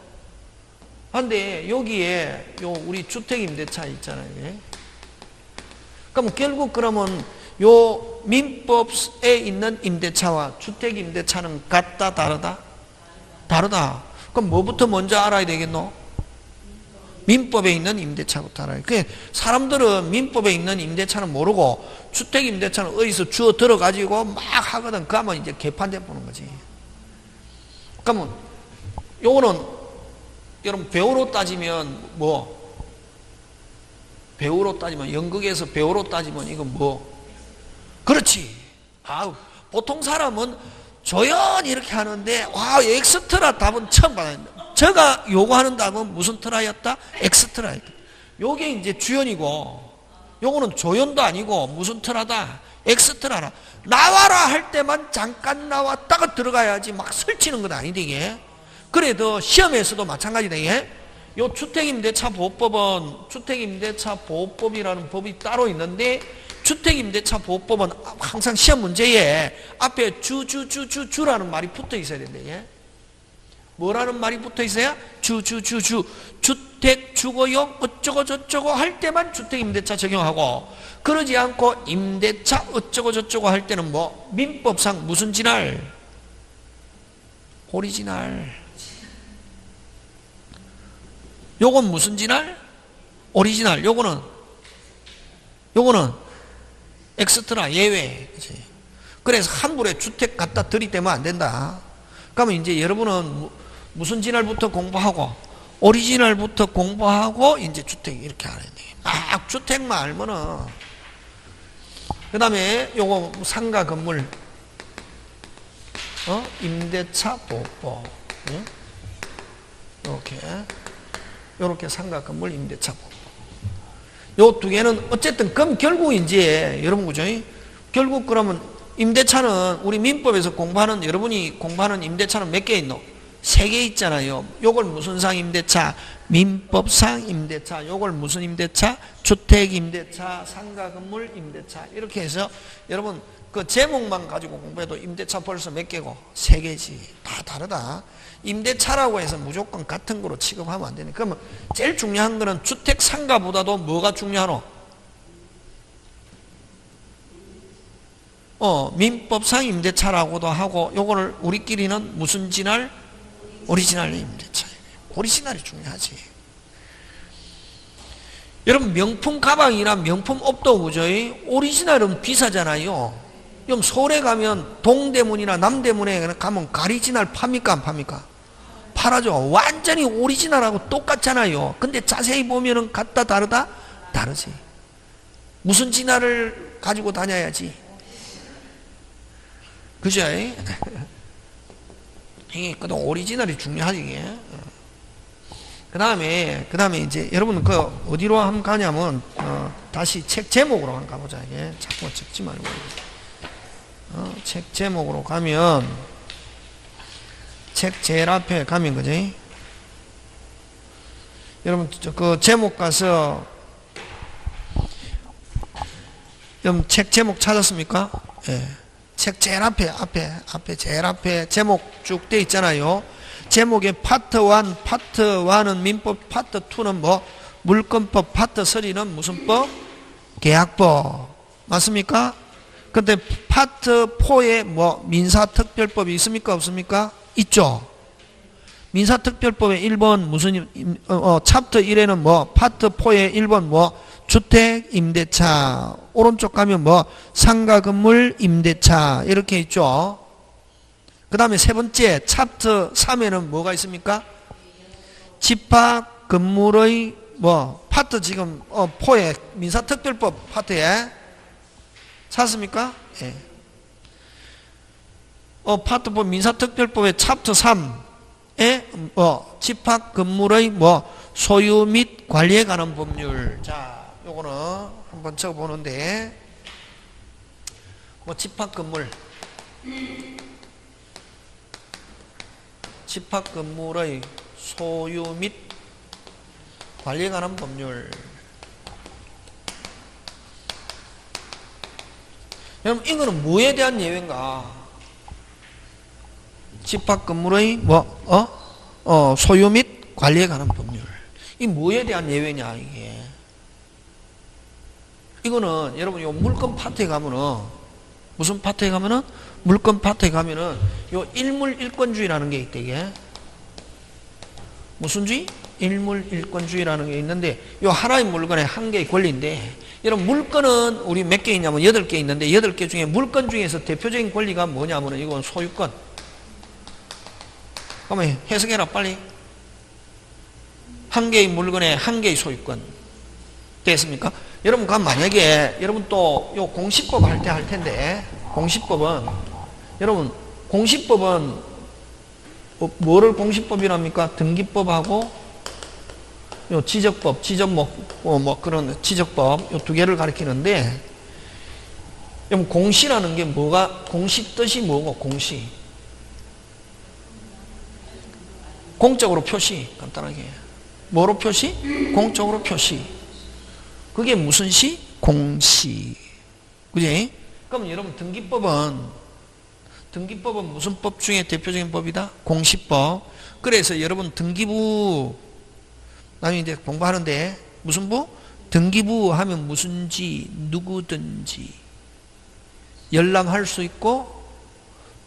그런데 여기에 요 우리 주택 임대차 있잖아요. 그럼 결국 그러면 요 민법에 있는 임대차와 주택 임대차는 같다 다르다? 다르다. 그럼 뭐부터 먼저 알아야 되겠노? 민법에 있는 임대차부터 알아요. 사람들은 민법에 있는 임대차는 모르고 주택 임대차는 어디서 주워 들어가지고 막 하거든. 그러면 이제 개판돼 보는 거지. 그러면 요거는 여러분 배우로 따지면 뭐? 배우로 따지면 연극에서 배우로 따지면 이건 뭐? 그렇지. 보통 사람은 조연히 이렇게 하는데 와 엑스트라 답은 처음 받았는데 저가 요구하는 답은 무슨 트라이였다? 엑스트라였다. 요게 이제 주연이고, 요거는 조연도 아니고 무슨 트라다? 엑스트라라. 나와라 할 때만 잠깐 나왔다가 들어가야지 막 설치는 건 아닌데 이게. 그래도 시험에서도 마찬가지다 이게. 요 주택임대차 보호법은 주택임대차 보호법이라는 법이 따로 있는데, 주택임대차 보호법은 항상 시험 문제에 앞에 주라는 말이 붙어 있어야 된다 이게. 뭐라는 말이 붙어 있어야? 주택 주거용 어쩌고 저쩌고 할 때만 주택임대차 적용하고, 그러지 않고 임대차 어쩌고 저쩌고 할 때는 뭐 민법상 무슨 진할? 오리지널. 요건 무슨 진할? 오리지널. 요거는 엑스트라 예외. 그치? 그래서 함부로 주택 갖다 들이대면 안 된다. 그러면 이제 여러분은 무슨 진할부터 공부하고 오리지널부터 공부하고 이제 주택 이렇게 하는 데. 막 주택만 알면은. 그 다음에 요거 상가 건물 임대차 보호법. 요렇게 상가 건물 임대차 보호법. 요 두 개는 어쨌든 그럼 결국 이제 여러분 그죠? 결국 그러면 임대차는 우리 민법에서 공부하는, 여러분이 공부하는 임대차는 몇 개 있노? 3개 있잖아요. 요걸 무슨 상 임대차? 민법상 임대차. 요걸 무슨 임대차? 주택 임대차, 상가 건물 임대차. 이렇게 해서 여러분 그 제목만 가지고 공부해도 임대차 벌써 몇 개고? 3개지. 다 다르다. 임대차라고 해서 무조건 같은 거로 취급하면 안 되네. 그러면 제일 중요한 거는 주택 상가보다도 뭐가 중요하노? 민법상 임대차라고도 하고, 요거를 우리끼리는 무슨 진할? 오리지널 임대차. 오리지널이 중요하지. 여러분 명품 가방이나 명품 옷도 그죠? 오리지널은 비싸잖아요. 그럼 서울에 가면 동대문이나 남대문에 가면 가리지널 팝니까 안 팝니까? 팔아죠. 완전히 오리지널하고 똑같잖아요. 근데 자세히 보면은 같다 다르다? 다르지. 무슨 진화를 가지고 다녀야지? 그죠? 이게 그 오리지널이 중요하지 이게. 그 다음에 이제 여러분 그 어디로 한번 가냐면 다시 책 제목으로 한번 가보자 이게. 자꾸 적지 말고. 책 제목으로 가면, 책 제일 앞에 가면 그지? 여러분 그 제목 가서 여러분 책 제목 찾았습니까? 예. 책 제일 앞에 제일 앞에 제목 쭉 돼 있잖아요. 제목에 파트 1, 파트 1은 민법, 파트 2는 뭐 물권법, 파트 3는 무슨 법? 계약법. 맞습니까? 근데 파트 4에 뭐 민사특별법이 있습니까? 없습니까? 있죠. 민사특별법의 1번 무슨 챕터 1에는 뭐 파트 4의 1번 뭐 주택 임대차, 오른쪽 가면 뭐 상가 건물 임대차 이렇게 있죠. 그 다음에 세 번째 챕터 3에는 뭐가 있습니까? 집합 건물의 뭐 파트 지금 4에 민사특별법 파트에 찾습니까? 예. 파트 4 민사특별법의 챕터 3에 뭐 집합 건물의 뭐 소유 및 관리에 관한 법률. 자, 요거는 한번 적어보는데, 뭐 집합 건물, 집합 건물의 소유 및 관리에 관한 법률. 여러분 이거는 뭐에 대한 예외인가? 집합 건물의 소유 및 관리에 관한 법률. 이 뭐에 대한 예외냐 이게? 이거는 여러분 요 물권 파트에 가면은 무슨 파트에 가면은 물권 파트에 가면은 요 일물일권주의라는 게 있대 이게. 무슨 주의? 일물일권주의라는 게 있는데 요 하나의 물건에 한 개의 권리인데, 여러분 물건은 우리 몇 개 있냐면 8개 있는데 8개 중에 물건 중에서 대표적인 권리가 뭐냐면은 이건 소유권. 그러면 해석해라 빨리. 한 개의 물건에 한 개의 소유권. 됐습니까? 여러분 그럼 만약에 여러분 또 요 공시법 할 때 할 텐데, 공시법은 여러분 공시법은 뭐를 공시법이랍니까? 등기법하고 요 지적법, 그런 지적법 요 두 개를 가리키는데, 그럼 공시라는 게 공시 뜻이 뭐고? 공시. 공적으로 표시, 간단하게. 뭐로 표시? 공적으로 표시. 그게 무슨 시? 공시. 그지? 그럼 여러분 등기법은 무슨 법 중에 대표적인 법이다? 공시법. 그래서 여러분 등기부 나중에 이제 공부하는데 무슨 부? 등기부 하면 무슨지 누구든지 열람할 수 있고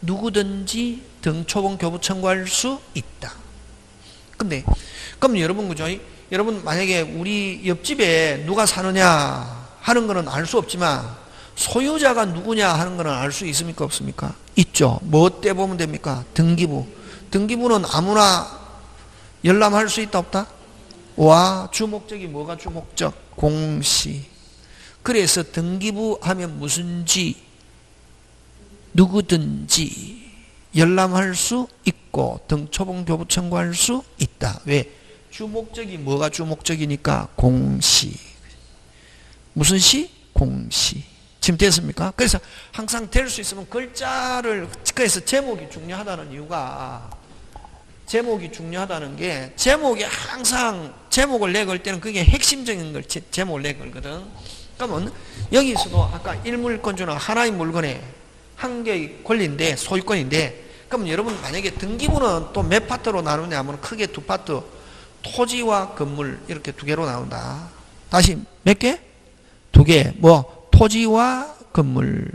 누구든지 등초본 교부 청구할 수 있다. 근데 그럼 여러분 그죠? 여러분 만약에 우리 옆집에 누가 사느냐 하는 거는 알 수 없지만 소유자가 누구냐 하는 거는 알 수 있습니까? 없습니까? 있죠. 뭐 때 보면 됩니까? 등기부. 등기부는 아무나 열람할 수 있다 없다? 와, 주목적이 뭐가 주목적? 공시. 그래서 등기부 하면 무슨지 누구든지 열람할 수 있고 등초본 교부 청구할 수 있다. 왜? 주목적이 뭐가 주목적이니까? 공시. 무슨 시? 공시. 지금 됐습니까? 그래서 항상 될 수 있으면 글자를, 그래서 제목이 중요하다는 이유가, 제목이 중요하다는 게, 제목이 항상 제목을 내걸 때는 그게 핵심적인 걸 제목을 내걸거든. 그러면 여기서도 아까 일물권주는 하나의 물건에 한 개의 권리인데, 소유권인데, 그럼 여러분 만약에 등기부는 또 몇 파트로 나누냐 하면 크게 두 파트, 토지와 건물 이렇게 두 개로 나온다. 다시 몇 개? 두 개. 뭐 토지와 건물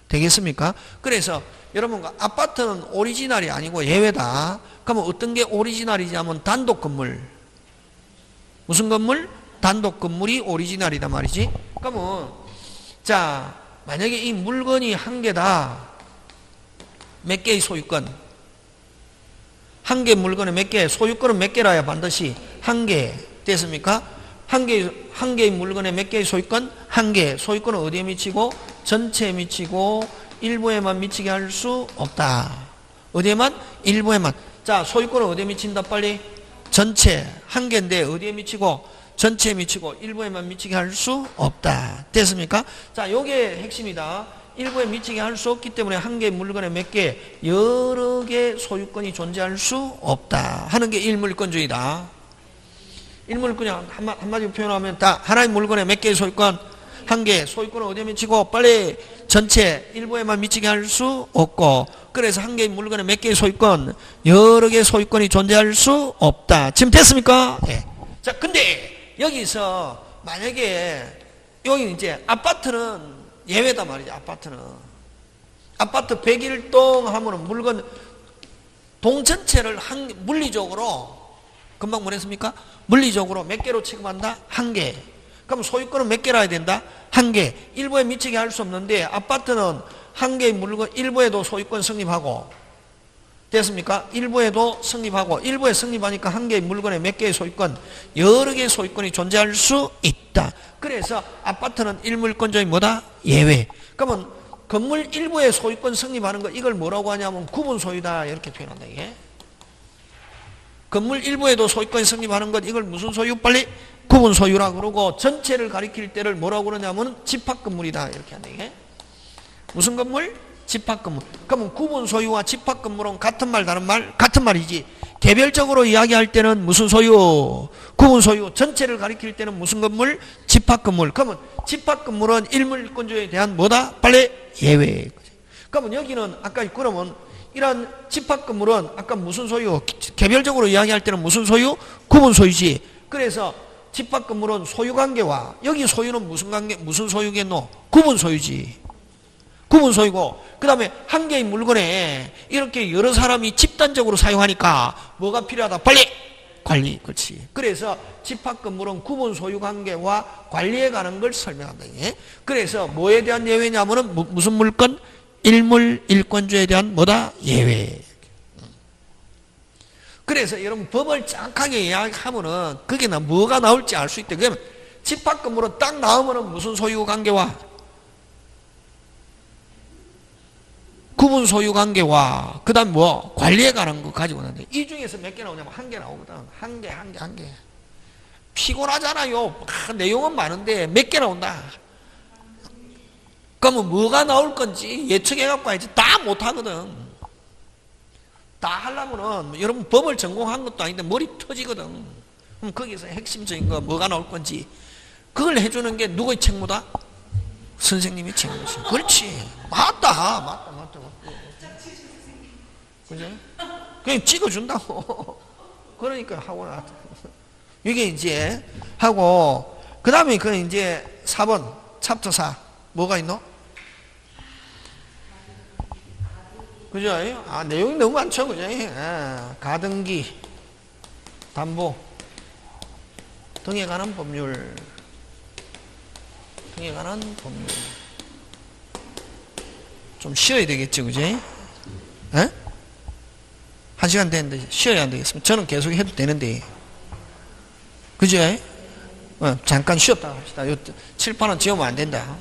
되겠습니까? 그래서 여러분 아파트는 오리지널이 아니고 예외다. 그러면 어떤 게 오리지널이지 하면 단독 건물. 무슨 건물? 단독 건물이 오리지널이다 말이지. 그러면 자 만약에 이 물건이 한 개다. 몇 개의 소유권? 한 개 물건에 몇 개? 소유권은 몇 개라야 반드시 한 개. 됐습니까? 한 개의 물건에 몇 개의 소유권? 한 개. 소유권은 어디에 미치고? 전체에 미치고 일부에만 미치게 할 수 없다. 어디에만? 일부에만. 자, 소유권은 어디에 미친다 빨리? 전체. 한 개인데 어디에 미치고? 전체에 미치고 일부에만 미치게 할 수 없다. 됐습니까? 자, 요게 핵심이다. 일부에 미치게 할 수 없기 때문에 한 개의 물건에 몇 개? 여러 개의 소유권이 존재할 수 없다. 하는 게 일물권주의다. 일물권이 한마디로 표현하면 다 하나의 물건에 몇 개의 소유권? 한 개. 소유권은 어디에 미치고? 빨리 전체 일부에만 미치게 할 수 없고, 그래서 한 개의 물건에 몇 개의 소유권? 여러 개의 소유권이 존재할 수 없다. 지금 됐습니까? 네. 자, 근데 여기서 만약에 여기 이제 아파트는 예외다 말이죠. 아파트는 아파트 101동 하면은 물건 동 전체를 물리적으로 금방 뭐랬습니까? 물리적으로 몇 개로 취급한다? 한 개. 그럼 소유권은 몇 개라 해야 된다? 한 개. 일부에 미치게 할 수 없는데 아파트는 한 개의 물건 일부에도 소유권 성립하고 됐습니까? 일부에도 성립하고 일부에 성립하니까 한 개의 물건에 몇 개의 소유권? 여러 개의 소유권이 존재할 수 있다. 그래서 아파트는 일물권적인 뭐다? 예외. 그러면 건물 일부에 소유권 성립하는 거 이걸 뭐라고 하냐면 구분 소유다 이렇게 표현한다 이게. 건물 일부에도 소유권이 성립하는 것 이걸 무슨 소유? 빨리 구분 소유라 그러고 전체를 가리킬 때를 뭐라고 그러냐면 집합건물이다 이렇게 한다 이게. 무슨 건물? 집합건물. 그러면 구분 소유와 집합건물은 같은 말 다른 말? 같은 말이지. 개별적으로 이야기할 때는 무슨 소유? 구분 소유. 전체를 가리킬 때는 무슨 건물? 집합건물. 그러면 집합건물은 일물권주에 대한 뭐다? 빨리 예외. 그러면 여기는 아까 그러면 이런 집합건물은 아까 무슨 소유? 개별적으로 이야기할 때는 무슨 소유? 구분 소유지. 그래서 집합건물은 소유관계와 여기 소유는 무슨 관계? 무슨 소유겠노? 구분 소유지. 구분 소유고 그 다음에 한 개의 물건에 이렇게 여러 사람이 집단적으로 사용하니까 뭐가 필요하다? 빨리 관리. 그렇지. 그래서 집합건물은 구분 소유 관계와 관리에 관한 걸 설명한다. 그래서 뭐에 대한 예외냐면은 무슨 물건? 일물 일권주에 대한 뭐다? 예외. 그래서 여러분 법을 정확하게 이야기하면은 그게 뭐가 나올지 알 수 있대. 그러면 집합건물은 딱 나오면은 무슨 소유 관계와 구분 소유 관계와 그 다음 뭐 관리에 관한 거 가지고 있는데 이 중에서 몇 개 나오냐면 한 개 나오거든. 한 개. 피곤하잖아요. 내용은 많은데 몇 개 나온다. 그러면 뭐가 나올 건지 예측해갖고 해야지. 다 못하거든. 다 하려면은 여러분 법을 전공한 것도 아닌데 머리 터지거든. 그럼 거기서 핵심적인 거 뭐가 나올 건지 그걸 해주는 게 누구의 책무다? 선생님의 책무지. 그렇지. 맞다. 그죠? 그냥 찍어준다고. 그러니까 하고 나. 이게 이제 하고 그 다음에 그 이제 4번 챕터 4 뭐가 있노? 그죠? 내용이 너무 많죠, 그죠? 가등기, 담보 등에 관한 법률. 좀 쉬어야 되겠죠, 그죠? 1시간 됐는데 쉬어야 안 되겠습니까? 저는 계속 해도 되는데. 그죠? 잠깐 쉬었다 합시다. 칠판은 지우면 안 된다.